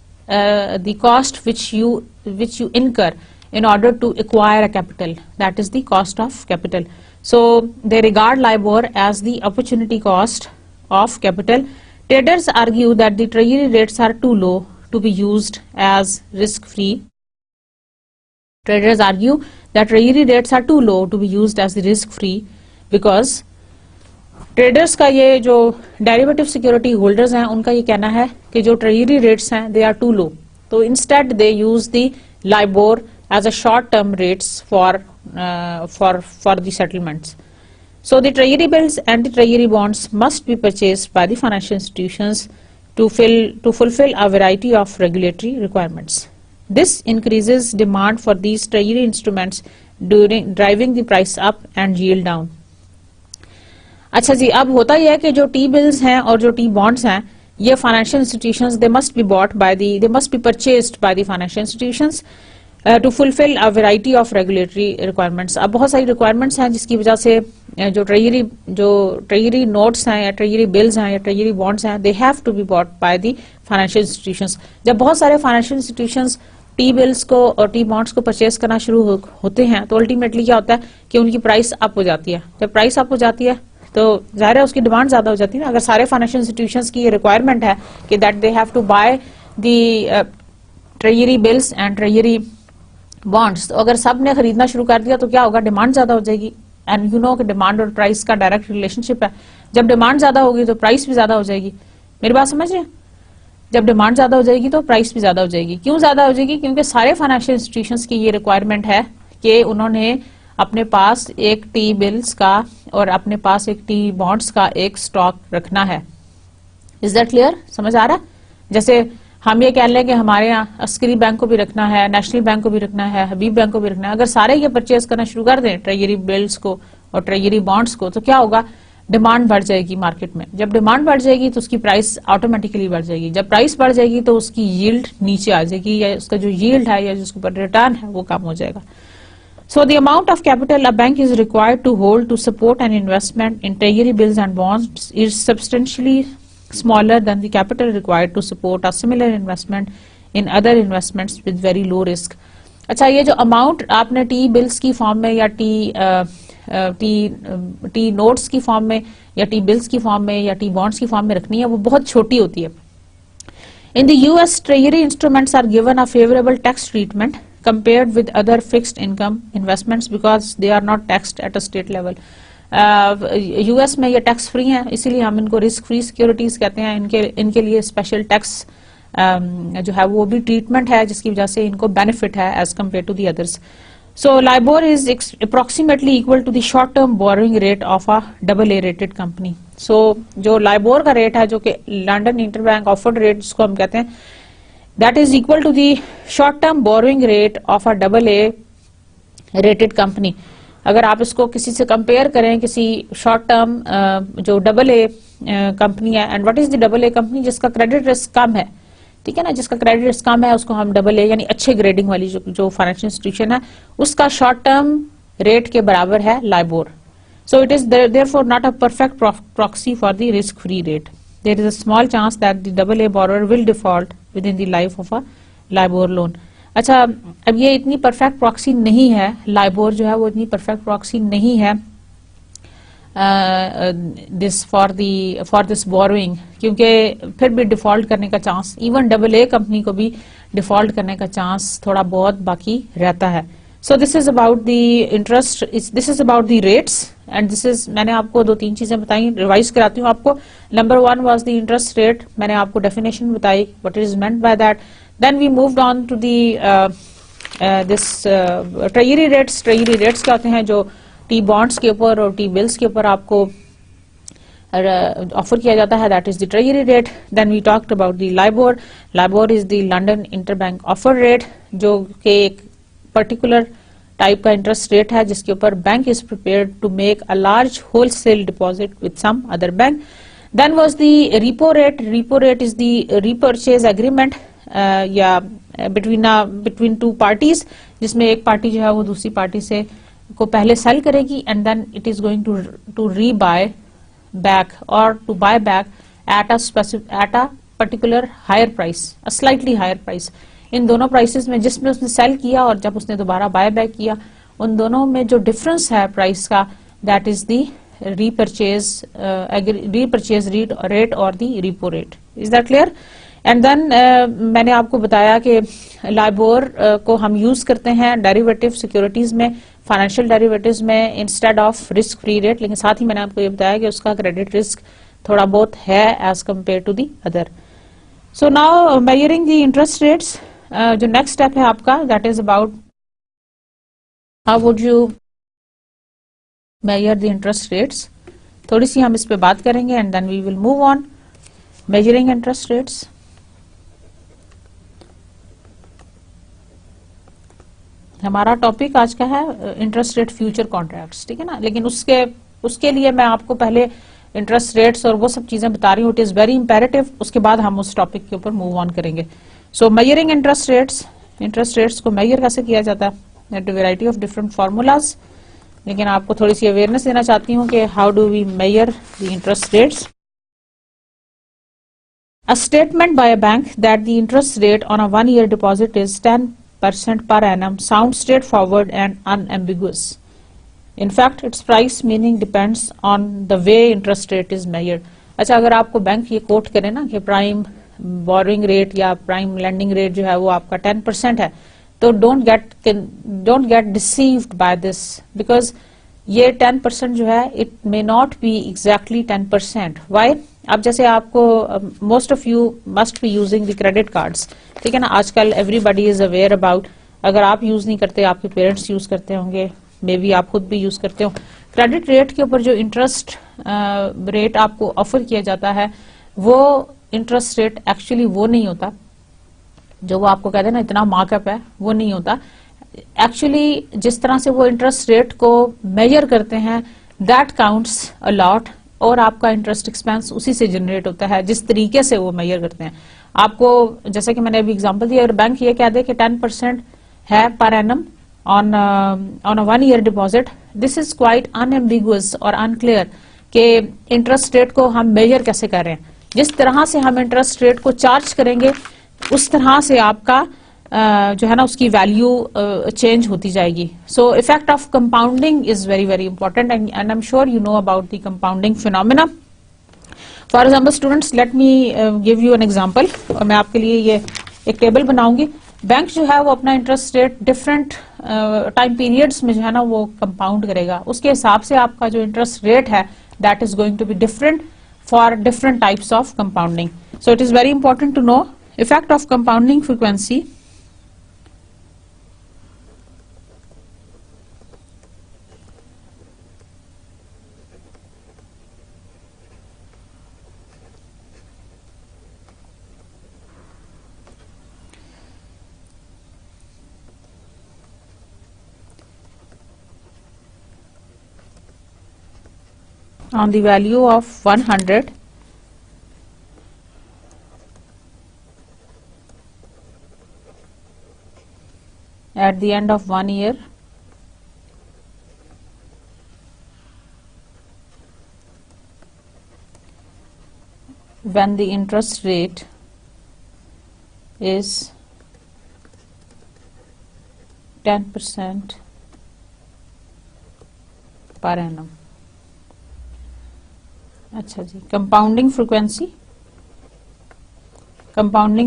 the cost which you incur in order to acquire a capital. That is the cost of capital. So they regard LIBOR as the opportunity cost of capital. Traders argue that the treasury rates are too low to be used as risk-free. Traders argue that treasury rates are too low to be used as risk-free because traders का ये जो derivative security holders हैं उनका ये कहना है कि जो ट्रेजरी रेट्स हैं दे आर टू लो, तो instead they use the LIBOR as a short term rates for the settlements. So the treasury bills and the treasury bonds must be purchased by the financial institutions to fulfill a variety of regulatory requirements. This increases demand for these treasury instruments driving the price up and yield down. अच्छा जी, अब होता यह है कि जो T bills हैं और जो टी बॉन्ड्स हैं ये financial institutions they must be purchased by the financial institutions to fulfil a variety of regulatory requirements. अब बहुत सारी रिक्वायरमेंट्स हैं जिसकी वजह से जो ट्रेजरी नोट्स हैं या ट्रेजरी बिल्स हैं या ट्रेजरी बॉन्ड्स हैं they have to be bought by the financial institutions. जब बहुत सारे फाइनेंशियल इंस्टीट्यूशंस टी बिल्स को और टी बॉन्ड्स को परचेज करना शुरू होते हैं तो अल्टीमेटली क्या होता है कि उनकी प्राइस अप हो जाती है. जब प्राइस अप हो जाती है तो जाहिर है उसकी डिमांड ज्यादा हो जाती है ना. अगर सारे फाइनेंशियल इंस्टीट्यूशंस की ये रिक्वायरमेंट है कि that they have to buy the treasury bills and treasury bonds, तो अगर सब ने खरीदना शुरू कर दिया तो क्या होगा, डिमांड ज्यादा हो जाएगी. एंड यू नो कि डिमांड और प्राइस का डायरेक्ट रिलेशनशिप है. जब डिमांड ज्यादा होगी तो प्राइस भी ज्यादा हो जाएगी. मेरी बात समझ रहे हैं? जब डिमांड ज्यादा हो जाएगी तो प्राइस भी ज्यादा हो जाएगी. क्यों ज्यादा हो जाएगी? क्योंकि सारे फाइनेंशियल इंस्टीट्यूशंस की ये रिक्वायरमेंट है कि उन्होंने अपने पास एक टी बिल्स का और अपने पास एक टी बॉन्ड्स का एक स्टॉक रखना है. Is that clear? समझ आ रहा है? जैसे हम ये कह लें कि हमारे यहाँ अस्करी बैंक को भी रखना है, नेशनल बैंक को भी रखना है, हबीब बैंक को भी रखना है. अगर सारे ये परचेज करना शुरू कर दें ट्रेजरी बिल्स को और ट्रेजरी बॉन्ड्स को तो क्या होगा, डिमांड बढ़ जाएगी मार्केट में. जब डिमांड बढ़ जाएगी तो उसकी प्राइस ऑटोमेटिकली बढ़ जाएगी. जब प्राइस बढ़ जाएगी तो उसकी यील्ड नीचे आ जाएगी या उसका जो यील्ड है या जिसके ऊपर रिटर्न है वो कम हो जाएगा. So the amount of capital a bank is required to hold to support an investment in treasury bills and bonds is substantially smaller than the capital required to support a similar investment in other investments with very low risk. अच्छा, ये जो amount आपने T bills की form में या T notes की form में या टी बिल्स की फॉर्म में या टी बॉन्ड्स की फॉर्म में रखनी है वो बहुत छोटी होती है. In the US, treasury instruments are given a favorable tax treatment compared with other fixed income investments because they are not taxed at a state level. US में ये टैक्स फ्री हैं, इसीलिए हम इनको रिस्क फ्री सिक्योरिटीज कहते हैं. इनके लिए स्पेशल टैक्स जो है वो भी ट्रीटमेंट है जिसकी वजह से इनको बेनिफिट है as compare to the others. So LIBOR is approximately equal to the short term borrowing rate of a AA rated company. So जो लाइबोर का रेट है जो कि लंदन इंटरबैंक ऑफर्ड रेट जिसको हम कहते हैं that is equal to the short term borrowing rate of a AA rated company. अगर आप इसको किसी से कंपेयर करें किसी शॉर्ट टर्म जो AA कंपनी है, and what is the AA company, जिसका क्रेडिट रिस्क कम है, ठीक है ना, जिसका क्रेडिट रिस्क कम है उसको हम AA यानी अच्छे ग्रेडिंग वाली जो फाइनेंशियल इंस्टीट्यूशन है उसका शॉर्ट टर्म रेट के बराबर है LIBOR. So it is therefore not a perfect proxy for the risk free rate. There is a small chance that the AA borrower will default within the life of a LIBOR loan. अच्छा, अब ये इतनी perfect proxy नहीं है, LIBOR जो है वो इतनी परफेक्ट प्रॉक्सी नहीं है फॉर दिस बोरोइंग, क्योंकि फिर भी डिफॉल्ट करने का चांस, इवन AA कंपनी को भी डिफॉल्ट करने का चांस थोड़ा बहुत बाकी रहता है. So this is about the interest, this is about the rates and this is, मैंने आपको 2-3 चीजें बताई, रिवाइज कराती हूँ आपको. Number 1 was the interest rate, मैंने आपको definition बताई, what is meant by that. Then we moved on to the treasury rates. treasury rates क्या होते हैं, जो टी बॉन्ड्स के ऊपर और टी बिल्स के ऊपर आपको ऑफर किया जाता है, that is the treasury rate. Then we talked about the LIBOR. LIBOR is the London Interbank Offer Rate, जो कि एक पर्टिकुलर टाइप का इंटरेस्ट रेट है जिसके ऊपर bank is prepared to make a large wholesale deposit with some other bank. Then was the repo rate. repo rate is the repurchase agreement या between two parties, जिसमें एक party जो है वो दूसरी पार्टी से को पहले सेल करेगी and then it is going to re buy back और to buy back at a particular higher price, a slightly higher price. इन दोनों प्राइसेस में जिसमें उसने सेल किया और जब उसने दोबारा बाय बैक किया, उन दोनों में जो डिफरेंस है प्राइस का, that is the repurchase rate और the repo rate. Is that clear? And then मैंने आपको बताया कि लाइबोर को हम यूज करते हैं डेरिवेटिव सिक्योरिटीज में, फाइनेंशियल डेरिवेटिव्स में, instead of risk free rate. लेकिन साथ ही मैंने आपको ये बताया कि उसका क्रेडिट रिस्क थोड़ा बहुत है as compare to the other. So now measuring the interest rates, जो नेक्स्ट स्टेप है आपका, that is about how would you measure the interest rates. थोड़ी सी हम इस पे बात करेंगे and then we will move on measuring interest rates. हमारा टॉपिक आज का है इंटरेस्ट रेट फ्यूचर कॉन्ट्रैक्ट्स, ठीक है ना। लेकिन उसके लिए मैं आपको पहले इंटरेस्ट रेट्स और वो सब चीजें बता रही हूँ, इट इज वेरी इंपेरेटिव। उसके बाद हम उस टॉपिक के ऊपर मूव ऑन करेंगे। सो मेजरिंग इंटरेस्ट रेट्स को मेजर कैसे किया जाता है, वैरायटी ऑफ डिफरेंट फार्मूलाज। लेकिन आपको थोड़ी सी अवेयरनेस देना चाहती हूँ कि how do we measure the interest rates. A statement by a bank that the interest rate on a 1-year deposit is 10% per annum sounds straightforward and unambiguous. In fact, its price meaning depends on the way interest rate is measured. अच्छा, अगर आपको bank ये coat करे ना कि prime borrowing rate या prime lending rate जो है वो आपका 10% है, तो don't get deceived by this, because ये 10% जो है it may not be exactly 10%। Why? अब जैसे आपको most of you must be using the credit cards, ठीक है ना। आजकल एवरीबडी इज अवेयर अबाउट, अगर आप यूज नहीं करते आपके पेरेंट्स यूज करते होंगे, मे बी आप खुद भी यूज करते हो। क्रेडिट रेट के ऊपर जो इंटरेस्ट रेट आपको ऑफर किया जाता है, वो इंटरेस्ट रेट एक्चुअली वो नहीं होता जो वो आपको कहते हैं ना इतना मार्कअप है, वो नहीं होता। एक्चुअली जिस तरह से वो इंटरेस्ट रेट को मेजर करते हैं, दैट काउंट्स अ लॉट, और आपका इंटरेस्ट एक्सपेंस उसी से जनरेट होता है जिस तरीके से वो मेजर करते हैं। आपको जैसे कि मैंने अभी एग्जांपल दिया, अगर बैंक ये कह दे कि 10% है per annum on a 1-year deposit, this is quite unambiguous और अनक्लियर कि इंटरेस्ट रेट को हम मेजर कैसे कर रहे हैं। जिस तरह से हम इंटरेस्ट रेट को चार्ज करेंगे उस तरह से आपका जो है ना उसकी वैल्यू चेंज होती जाएगी। So effect of compounding is very very important and I am sure you know about the compounding phenomena. For example students, let me give you an example, और मैं आपके लिए ये एक टेबल बनाऊंगी। बैंक जो है वो अपना interest rate different time periods में जो है ना वो कंपाउंड करेगा। उसके हिसाब से आपका जो इंटरेस्ट रेट है that is going to be different for different types of compounding. So it is very important to know effect of compounding frequency on the value of 100 at the end of 1 year when the interest rate is 10% per annum। अच्छा जी, compounding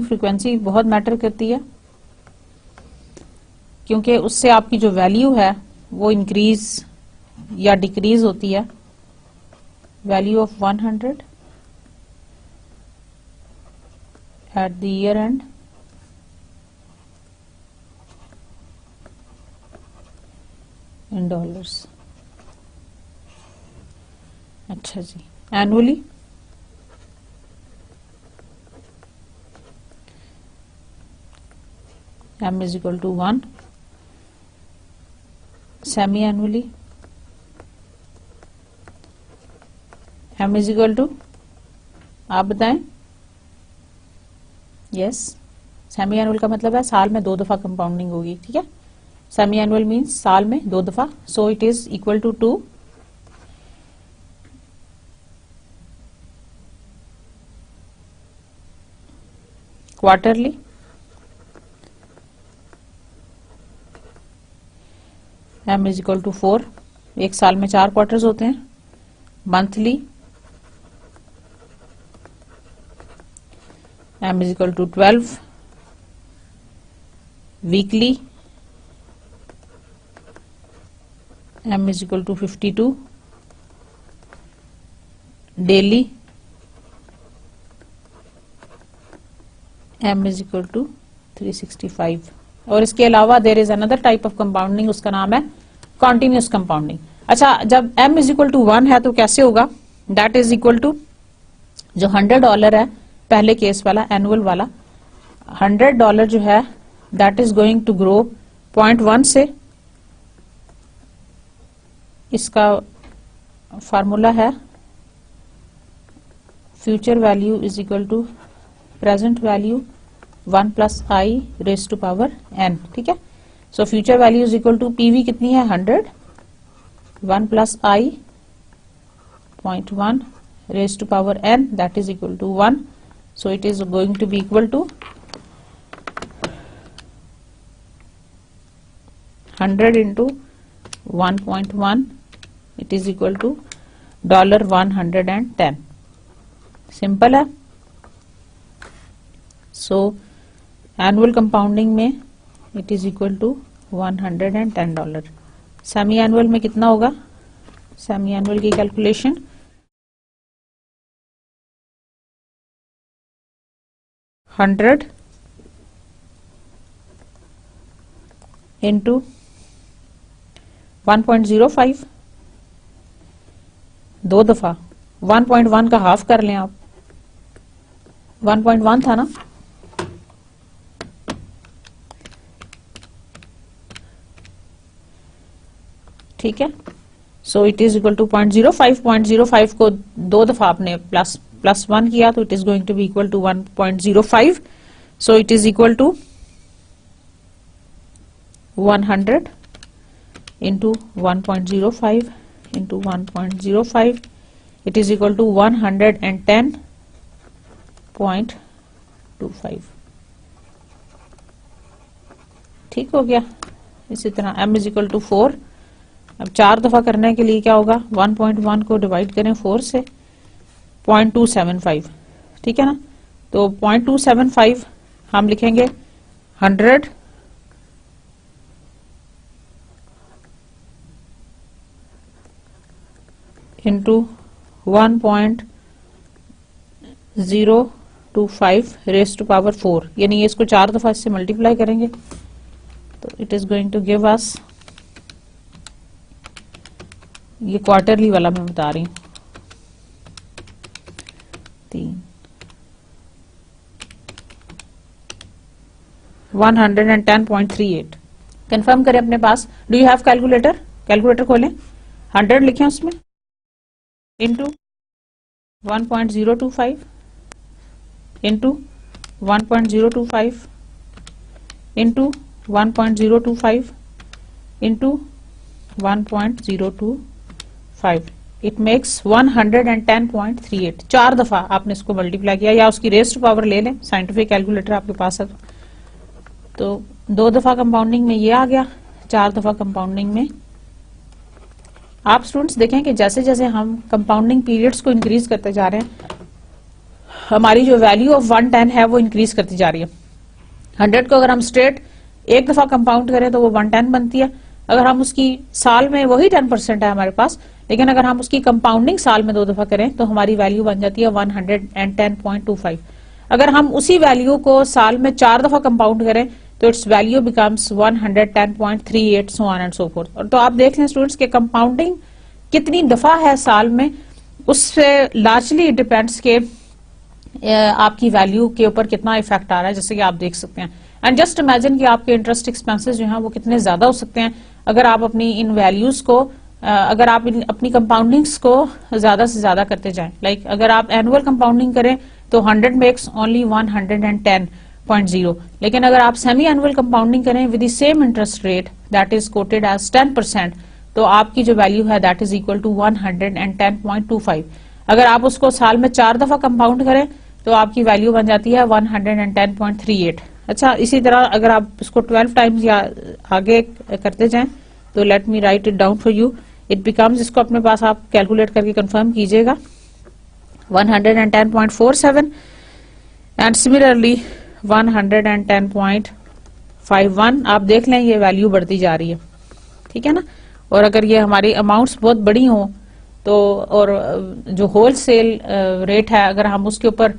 frequency बहुत matter करती है, क्योंकि उससे आपकी जो value है वो इंक्रीज या डिक्रीज होती है। Value of 100 at the year end in dollars. अच्छा जी, annually m is equal to 1, semi annually m is equal to, आप बताएं। यस, सेमी एनुअल का मतलब है साल में 2 दफा कंपाउंडिंग होगी, ठीक है। सेमी एनुअल मीन्स साल में 2 दफा, so it is equal to quarterly m is equal to 4, एक साल में 4 क्वार्टर्स होते हैं। Monthly m is equal to 12, weekly m is equal to 52, daily m is equal to 365। और इसके अलावा there is another type of compounding, उसका नाम है कॉन्टिन्यूस कंपाउंडिंग। अच्छा, जब m इज इक्वल टू 1 है तो कैसे होगा, दैट इज इक्वल टू जो $100 है पहले केस वाला एनुअल वाला, $100 जो है that is going to grow 0.1 से। इसका फार्मूला है future value is equal to present value 1 plus i raise to power n, ठीक है। So future value is equal to PV कितनी है 100, 1 plus i 0.1 raise to power n that is equal to 1, so it is going to be equal to 100 into 1.1, it is equal to $110। Simple है। So annual compounding में it is equal to $110। Semi annual में कितना होगा, semi annual की calculation $100 into 1.05, 2 दफा 1.1 का half कर लें आप, 1.1 था ना, ठीक है। So it is equal to 0.05 को 2 दफा आपने प्लस 1 किया तो it is going to be equal to 1.05, so it is equal to 100 into 1.05 into 1.05, it is equal to 110.25, ठीक हो गया। इसी तरह m इज इक्वल टू 4, अब 4 दफा करने के लिए क्या होगा, 1.1 को डिवाइड करें 4 से, 0.275, ठीक है ना। तो 0.275 हम लिखेंगे 100 इंटू 1.025 रेज टू पावर 4, यानी इसको 4 दफा इससे मल्टीप्लाई करेंगे तो it is going to give us, ये क्वार्टरली वाला मैं बता रही हूं, 110.38। कंफर्म करें अपने पास। Do you have calculator, calculator खोलें, 100 लिखें उसमें into 1.025 into 1.025 into 1.025 into 1.025, it makes 110.38। 4 दफा आपने इसको मल्टीप्लाई किया, या उसकी रेज टू पावर ले लें, साइंटिफिक कैलकुलेटर आपके पास है तो 2 दफा कंपाउंडिंग में ये आ गया, 4 दफा कंपाउंडिंग में। आप स्टूडेंट्स देखें कि जैसे जैसे हम कंपाउंडिंग पीरियड्स को इंक्रीज करते जा रहे हैं, हमारी जो वैल्यू ऑफ 110 है वो इंक्रीज करती जा रही है। 100 को अगर हम स्ट्रेट एक दफा कंपाउंड करें तो वो 110 बनती है, अगर हम उसकी साल में वही 10% है हमारे पास, लेकिन अगर हम उसकी कंपाउंडिंग साल में 2 दफा करें तो हमारी वैल्यू बन जाती है 110.25। अगर हम उसी वैल्यू को साल में 4 दफा कंपाउंड करें तो it's value becomes 110.38, so on and so fourth. और तो आप देख लें स्टूडेंट्स के कंपाउंडिंग कितनी दफा है साल में, उससे लार्जली डिपेंड्स के आपकी वैल्यू के ऊपर कितना इफेक्ट आ रहा है, जैसे कि आप देख सकते हैं। एंड जस्ट इमेजिन कि आपके इंटरेस्ट एक्सपेंसेस जो हैं वो कितने ज्यादा हो सकते हैं अगर आप अपनी इन वैल्यूज को अगर आप अपनी कंपाउंडिंग्स को ज्यादा से ज्यादा करते जाएं। लाइक अगर आप एनुअल कंपाउंडिंग करें तो 100 मेक्स ओनली 110, 0.0। लेकिन अगर आप सेमी एनुअल कंपाउंडिंग करें with the same interest rate that is quoted as 10%, तो आपकी जो वैल्यू है दैट इज इक्वल टू 110.25। अगर आप उसको साल में 4 दफा कंपाउंड करें तो आपकी वैल्यू बन जाती है 110.38। अच्छा, इसी तरह अगर आप इसको 12 टाइम्स या आगे करते जाएं तो late me right it down for you, it becomes, इसको अपने पास आप कैलकुलेट करके कंफर्म कीजिएगा, 110.47 एंड सिमिलरली 110.51। आप देख लें ये वैल्यू बढ़ती जा रही है, ठीक है ना। और अगर ये हमारी अमाउंट्स बहुत बड़ी हों तो, और जो होल सेल रेट है अगर हम उसके ऊपर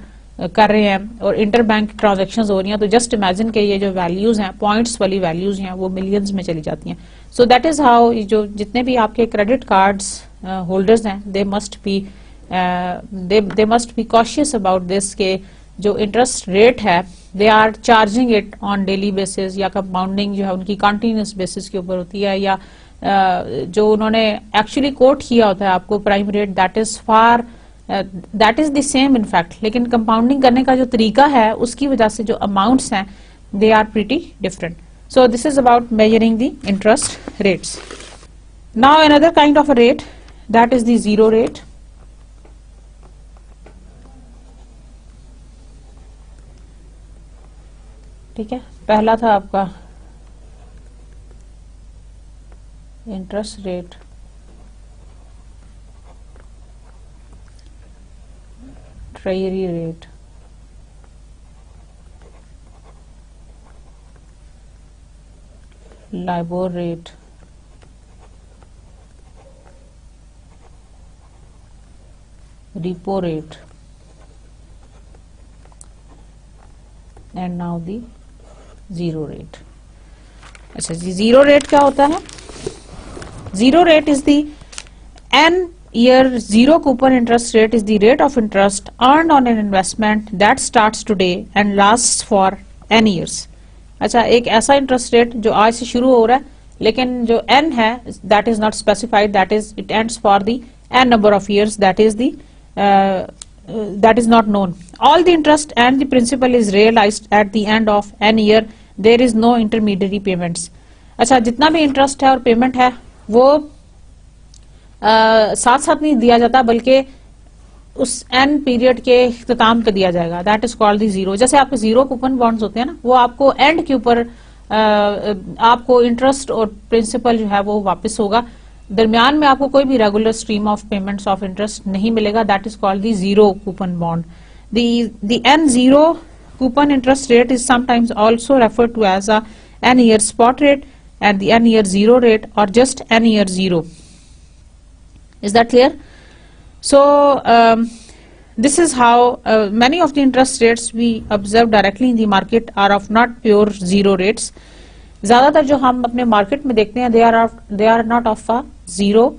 कर रहे हैं और इंटर बैंक ट्रांजेक्शन्स हो रही हैं, तो जस्ट इमेजिन के ये जो वैल्यूज हैं, पॉइंट्स वाली वैल्यूज हैं, वो मिलियंस में चली जाती हैं। सो दैट इज हाउ जो जितने भी आपके क्रेडिट कार्ड्स होल्डर्स हैं they must be cautious about this के जो इंटरेस्ट रेट है they are charging it on daily basis, या कंपाउंडिंग जो है उनकी कंटिन्यूस बेसिस के ऊपर होती है, या जो उन्होंने एक्चुअली कोट किया होता है आपको prime rate that is the same in fact, लेकिन कंपाउंडिंग करने का जो तरीका है उसकी वजह से जो अमाउंट्स हैं they are pretty different. So this is about measuring the interest rates. Now another kind of a rate that is the zero rate. ठीक है, पहला था आपका interest rate, treasury rate, LIBOR rate, repo rate, and now the zero rate। अच्छा जी, zero rate क्या होता है? Zero rate is the n year zero coupon interest rate is the rate of interest earned on an investment that starts today and lasts for n years। अच्छा, एक ऐसा interest rate जो आज से शुरू हो रहा है लेकिन जो n है that is not specified, that is it ends for the n number of years, that is not known। All the interest and the principal is realized at the end of n year, there is no intermediary payments। अच्छा, जितना भी interest है और payment है वो साथ साथ नहीं दिया जाता बल्कि उस एन पीरियड के इख्तिताम पे दिया जाएगा, that is called the zero. जैसे आपके जीरो कूपन बॉन्ड्स होते हैं ना, वो आपको एंड के ऊपर आपको इंटरेस्ट और प्रिंसिपल जो है वो वापस होगा, दरमियान में आपको कोई भी regular stream of payments of interest नहीं मिलेगा, that is called the zero coupon bond. The n zero coupon interest rate is sometimes also referred to as a n year spot rate and the n year zero rate or just n year zero। Is that clear? So this is how many of the interest rates we observe directly in the market are of not pure zero rates। ज्यादातर जो हम अपने market में देखते हैं they are not of a zero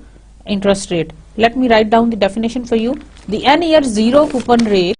interest rate। Let me write down the definition for you। The n year zero coupon rate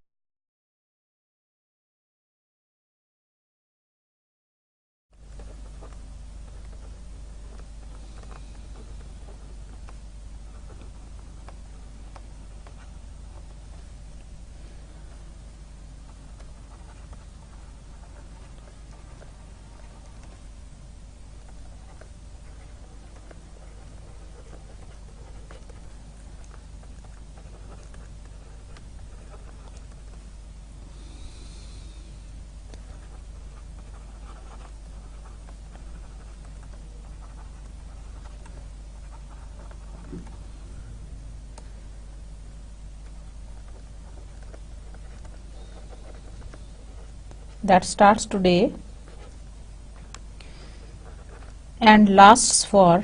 that starts today and lasts for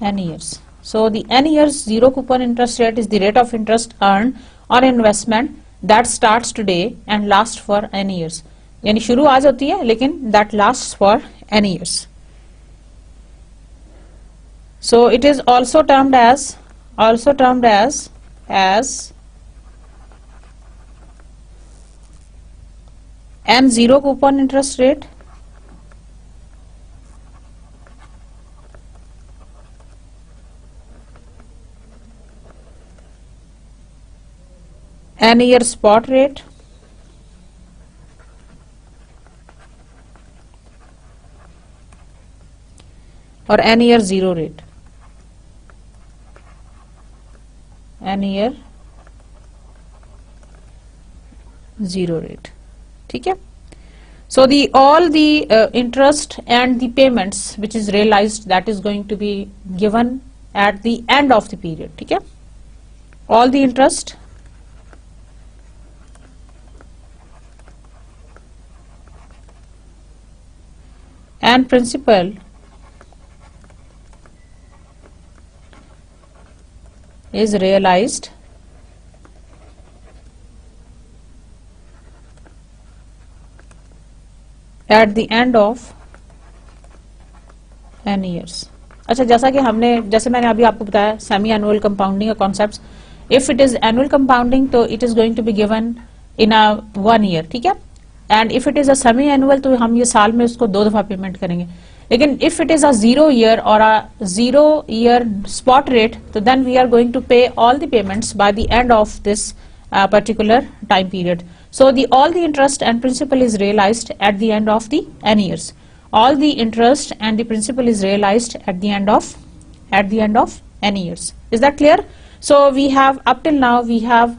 n years। So the n years zero coupon interest rate is the rate of interest earned on investment that starts today and lasts for n years। यानी शुरू आज होती है लेकिन that lasts for n years। So it is also termed as n zero coupon interest rate, n year spot rate, और n year zero rate, n year zero rate, ठीक है। So the all the interest and the payments which is realized, that is going to be given at the end of the period, ठीक है। All the interest and principal is realized at the end of n years। अच्छा, जैसे मैंने अभी आपको बताया semi annual compounding का concept, if it is annual compounding तो it is going to be given in a 1 year, ठीक है। And if it is a semi annual तो हम ये साल में उसको 2 दफा पेमेंट करेंगे। लेकिन if it is a 0 year और अ 0 ईयर स्पॉट रेट, तो then we are going to pay all the payments by the end of this particular time period. So all the interest and principal is realized at the end of the n years. All the interest and the principal is realized at the end of n years. Is that clear? So we have up till now we have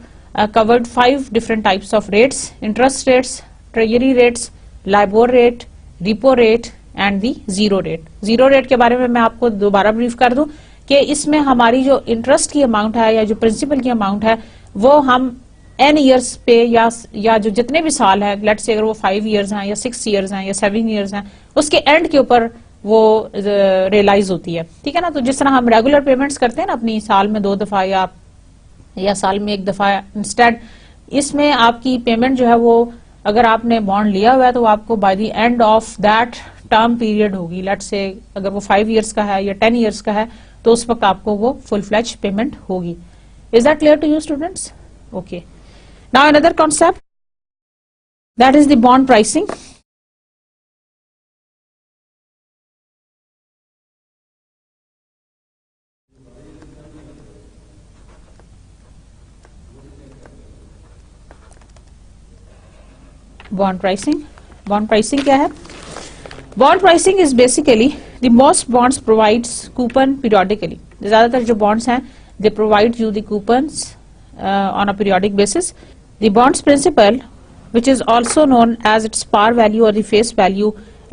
covered 5 different types of rates: interest rates, treasury rates, LIBOR rate, repo rate and the zero rate. Zero rate के बारे में मैं आपको दोबारा brief कर दूं कि इसमें हमारी जो इंटरेस्ट की अमाउंट है या जो प्रिंसिपल की अमाउंट है वो हम n ईयर्स पे या जो जितने भी साल है, लेट्स से अगर वो 5 ईयर्स हैं या 6 ईयर्स हैं या 7 ईयर्स हैं, उसके एंड के ऊपर वो रियलाइज होती है, ठीक है ना। तो जिस तरह हम रेगुलर पेमेंट्स करते हैं ना अपनी साल में 2 दफा या साल में 1 दफा, इंस्टेड इसमें आपकी पेमेंट जो है वो अगर आपने बॉन्ड लिया हुआ है तो आपको bye the end of that term period होगी। लेट्स से अगर वो 5 ईयर्स का है या 10 ईयर्स का है तो उस वक्त आपको वो फुल फ्लेज पेमेंट होगी। Is that clear to you students? Okay, now another concept, that is the bond pricing. Bond pricing क्या है? Bond pricing is basically the most bonds provides coupon periodically. ज्यादातर जो bonds हैं they provide you the coupons on a periodic basis. The bond's principal, which is also known as its par value or the face value,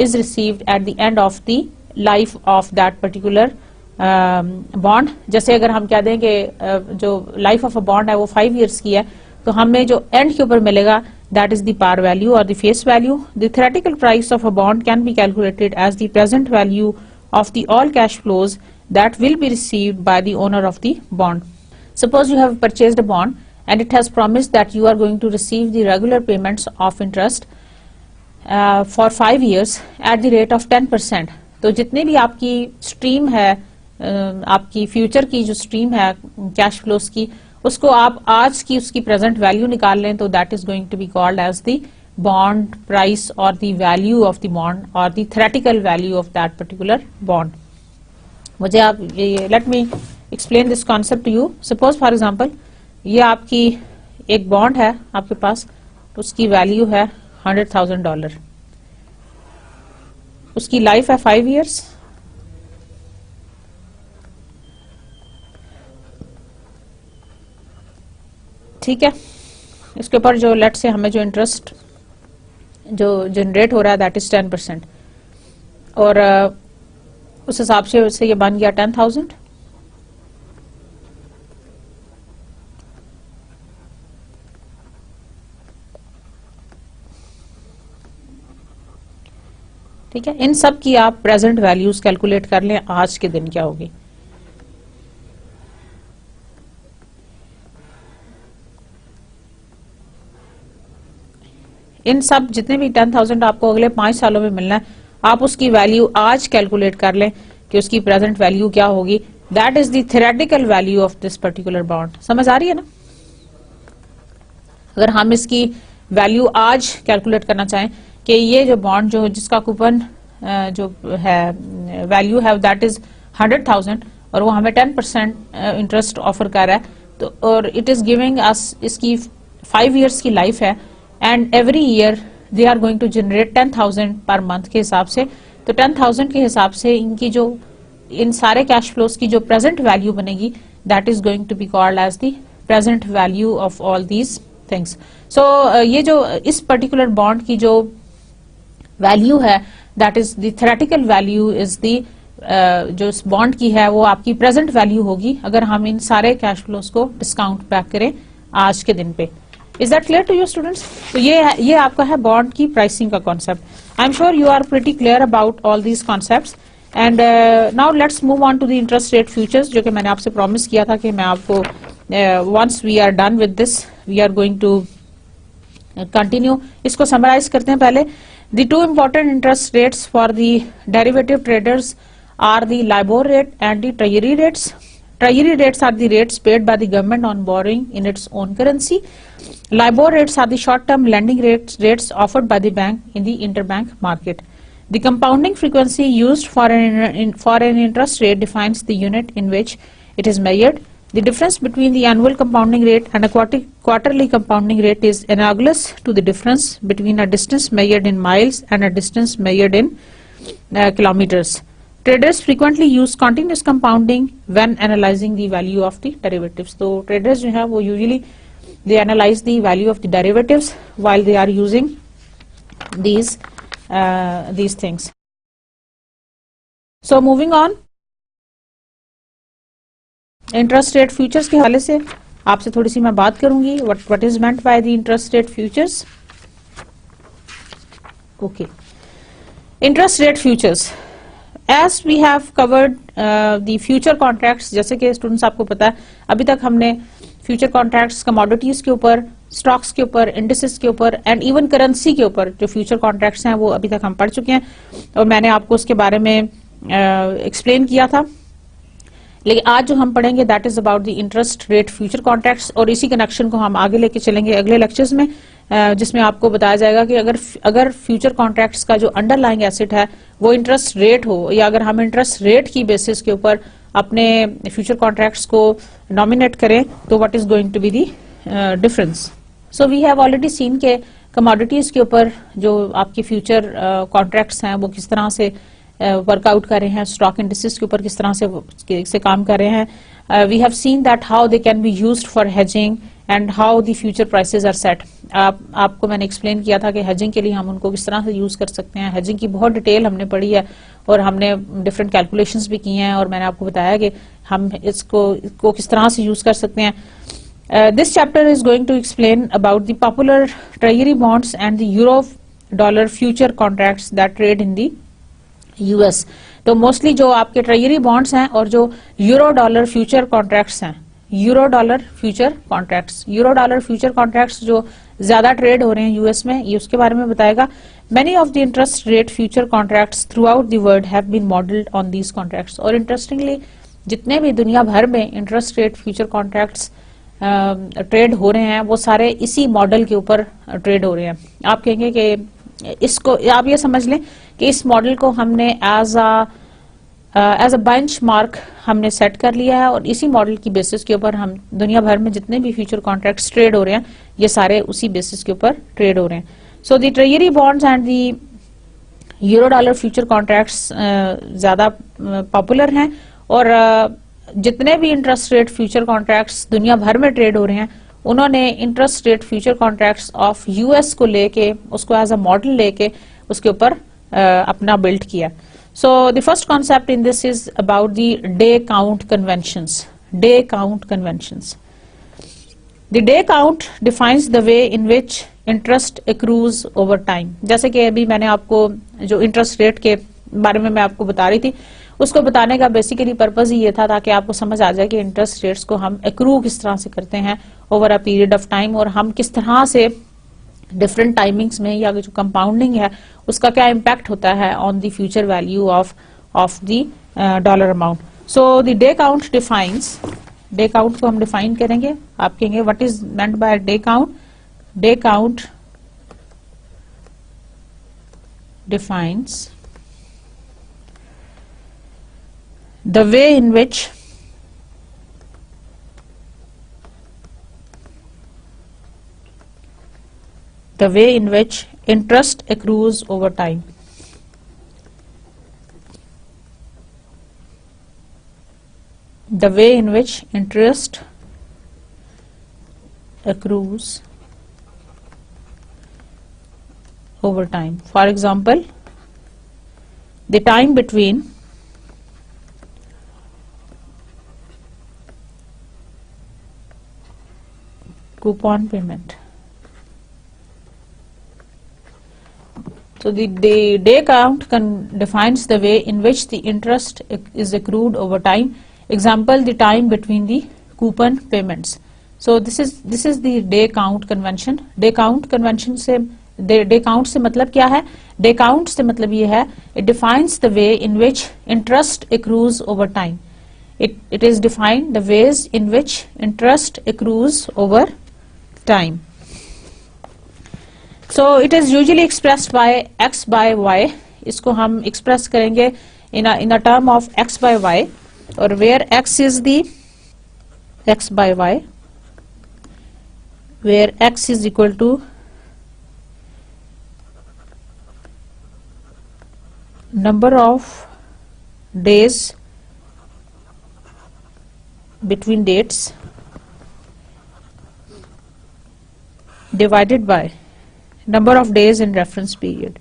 is received at the end of the life of that particular bond. जैसे अगर हम कह दें कि जो life of a bond है वो 5 years की है, तो हमें जो end के ऊपर मिलेगा that is the par value or the face value. The theoretical price of a bond can be calculated as the present value of the all cash flows that will be received by the owner of the bond. Suppose you have purchased a bond and it has promised that you are going to receive the regular payments of interest for 5 years at the rate of 10%. तो जितने भी आपकी stream है, आपकी future की जो stream है cash flows की, उसको आप आज की उसकी प्रेजेंट वैल्यू निकाल लें तो that is going to be called as the bond price और the value of the bond और the theoretical value of that particular bond. मुझे आप ये let me explain this concept to you. Suppose for example ये आपकी एक bond है आपके पास, उसकी वैल्यू है $100,000, उसकी लाइफ है 5 इयर्स, ठीक है। इसके ऊपर जो लेट से हमें जो इंटरेस्ट जो जनरेट हो रहा है दैट इज 10%, और उस हिसाब से ये बन गया 10,000। ठीक है, इन सब की आप प्रेजेंट वैल्यूज कैलकुलेट कर लें आज के दिन क्या होगी। इन सब जितने भी 10,000 आपको अगले 5 सालों में मिलना है, आप उसकी वैल्यू आज कैलकुलेट कर लें कि उसकी प्रेजेंट वैल्यू क्या होगी। That is the theoretical value of this particular bond. समझ आ रही है ना? अगर हम इसकी वैल्यू आज कैलकुलेट करना चाहें कि ये जो बॉन्ड जो जिसका कूपन जो है वैल्यू है दैट इज 100,000 और वो हमें 10% इंटरेस्ट ऑफर कर रहा है, तो और इट इज गिविंग अस, इसकी 5 इयर्स की लाइफ है and every year they are going to generate 10,000 per month के हिसाब से। तो 10,000 के हिसाब से इनकी जो इन सारे कैश फ्लोज की जो प्रेजेंट वैल्यू बनेगी, that is going to be called as the present value of all these things. So ये जो इस पर्टिकुलर बॉन्ड की जो वैल्यू है, that is the theoretical value is the जो इस बॉन्ड की है वो आपकी प्रेजेंट वैल्यू होगी अगर हम इन सारे कैश फ्लोज को डिस्काउंट बैक करें आज के दिन पे. Is that clear to you students? तो ये आपका है बॉन्ड की प्राइसिंग का concept. I am sure you are pretty clear about all these concepts. And now let's move on to the interest rate futures, जो कि मैंने आपसे प्रॉमिस किया था कि मैं आपको once we are done with this we are going to continue. इसको समराइज करते हैं पहले. The two important interest rates for the derivative traders are the LIBOR rate and the Treasury rates. Treasury rates are the rates paid by the government on borrowing in its own currency. LIBOR rates are the short-term lending rates offered by the bank in the interbank market. The compounding frequency used for an interest rate defines the unit in which it is measured. The difference between the annual compounding rate and a quarterly compounding rate is analogous to the difference between a distance measured in miles and a distance measured in kilometers. Traders frequently use continuous compounding when analyzing the value of the derivatives. So traders जो है वो usually they analyze the value of the derivatives while they are using these things. So moving on, interest rate futures के हवाले से आपसे थोड़ी सी मैं बात करूंगी. What is meant by the interest rate futures? Okay, interest rate futures. As we have covered the future contracts, जैसे कि स्टूडेंट्स आपको पता है अभी तक हमने फ्यूचर कॉन्ट्रैक्ट्स कमोडिटीज के ऊपर, स्टॉक्स के ऊपर, इंडिसेस के ऊपर एंड इवन करेंसी के ऊपर जो फ्यूचर कॉन्ट्रैक्ट्स हैं वो अभी तक हम पढ़ चुके हैं और मैंने आपको उसके बारे में एक्सप्लेन किया था. लेकिन आज जो हम पढ़ेंगे that is about the interest rate future contracts और इसी कनेक्शन को हम आगे लेके चलेंगे अगले लेक्चर्स में, जिसमें आपको बताया जाएगा कि अगर फ्यूचर कॉन्ट्रैक्ट्स का जो अंडरलाइंग एसेट है वो इंटरेस्ट रेट हो या अगर हम इंटरेस्ट रेट की बेसिस के ऊपर अपने फ्यूचर कॉन्ट्रैक्ट्स को नॉमिनेट करें तो what is going to be the difference. So we have already seen के कमोडिटीज के ऊपर जो आपके फ्यूचर कॉन्ट्रैक्ट्स हैं वो किस तरह से वर्कआउट कर रहे हैं, स्टॉक इंडिसेस के ऊपर किस तरह से काम कर रहे हैं. We have seen that how they can be used for hedging and how the future prices are set. आपको मैंने एक्सप्लेन किया था कि हेजिंग के लिए हम उनको किस तरह से यूज कर सकते हैं. हेजिंग की बहुत डिटेल हमने पढ़ी है और हमने डिफरेंट कैलकुलेशंस भी की हैं और मैंने आपको बताया कि हम इसको किस तरह से यूज कर सकते हैं. This chapter is going to explain about the popular treasury bonds and the euro dollar future contracts that trade in the US. तो मोस्टली जो आपके ट्रेजरी बॉन्ड्स हैं और जो यूरो डॉलर फ्यूचर कॉन्ट्रैक्ट्स हैं, यूरो डॉलर फ्यूचर कॉन्ट्रैक्ट्स जो ज्यादा trade हो रहे हैं यूएस में, ये उसके बारे में बताएगा. Many of the interest rate future contracts throughout the world have been modelled on these contracts. और इंटरेस्टिंगली जितने भी दुनिया भर में interest rate future contracts trade हो रहे हैं वो सारे इसी मॉडल के ऊपर ट्रेड हो रहे हैं. आप कहेंगे कि इसको आप ये समझ लें कि इस मॉडल को हमने एज अ बेंचमार्क हमने सेट कर लिया है और इसी मॉडल की बेसिस के ऊपर हम दुनिया भर में जितने भी फ्यूचर कॉन्ट्रैक्ट्स ट्रेड हो रहे हैं ये सारे उसी बेसिस के ऊपर ट्रेड हो रहे हैं. So the treasury bonds and the euro dollar future contracts ज्यादा पॉपुलर हैं और जितने भी इंटरेस्ट रेट फ्यूचर कॉन्ट्रैक्ट्स दुनिया भर में ट्रेड हो रहे हैं उन्होंने interest rate future contracts of US को लेके उसको एज अ मॉडल लेके उसके ऊपर अपना बिल्ड किया. So the first concept in this is about the day count conventions. The day count defines the way in which interest accrues over time. जैसे कि अभी मैंने आपको जो इंटरेस्ट रेट के बारे में मैं आपको बता रही थी उसको बताने का बेसिकली पर्पज ही ये था ताकि आपको समझ आ जाए कि इंटरेस्ट रेट्स को हम एक्रू किस तरह से करते हैं over a period of time और हम किस तरह से डिफरेंट टाइमिंग्स में या जो कंपाउंडिंग है उसका क्या इम्पैक्ट होता है on the future value of the dollar amount. So the day count defines, day count को हम डिफाइन करेंगे. आप कहेंगे what is meant by day count? Day count defines the way in which interest accrues over time. the way in which interest accrues over time. For example, the time between coupon payment. So the day count defines the way in which the interest is accrued over time. Example, the time between the coupon payments. So this is the day count convention. Day count convention से day count से मतलब क्या है? Day count से मतलब ये है, it defines the way in which interest accrues over time. It is defined the ways in which interest accrues over time. So it is usually expressed by x by y. इसको हम express करेंगे in a term of x by y, or where x is the x by y, where x is equal to number of days between dates divided by number of days in reference period.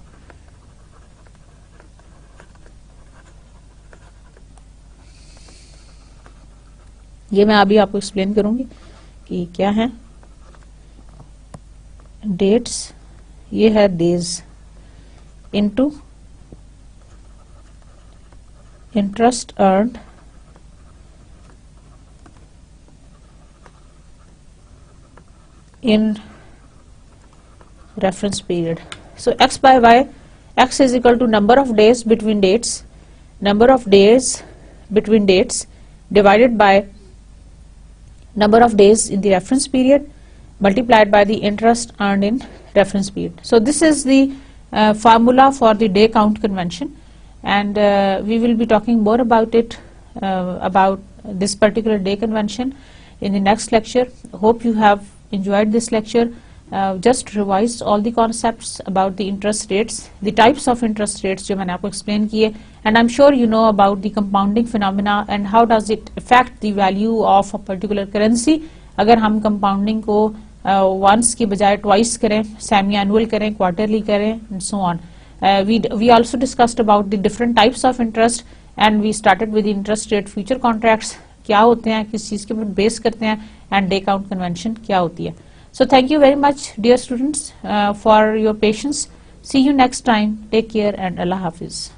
ये मैं अभी आपको explain करूंगी कि क्या है dates, ये है days into interest earned in reference period. So x by y, x is equal to number of days between dates, number of days between dates divided by number of days in the reference period multiplied by the interest earned in reference period. So this is the formula for the day count convention, and we will be talking more about it, about this particular day convention in the next lecture. Hope you have enjoyed this lecture. Just revised all the concepts about the interest rates, the types of interest rates जो मैंने आपको explain किए, and I'm sure you know about the compounding phenomena and how does it affect the value of a particular currency. अगर हम compounding को once की बजाय twice करें, semi annual करें, quarterly करें, and so on. We also discussed about the different types of interest, and we started with the interest rate future contracts. क्या होते हैं, किस चीज के ऊपर बेस करते हैं, and day count convention क्या होती है. So thank you very much, dear students, for your patience. See you next time. Take care and Allah Hafiz.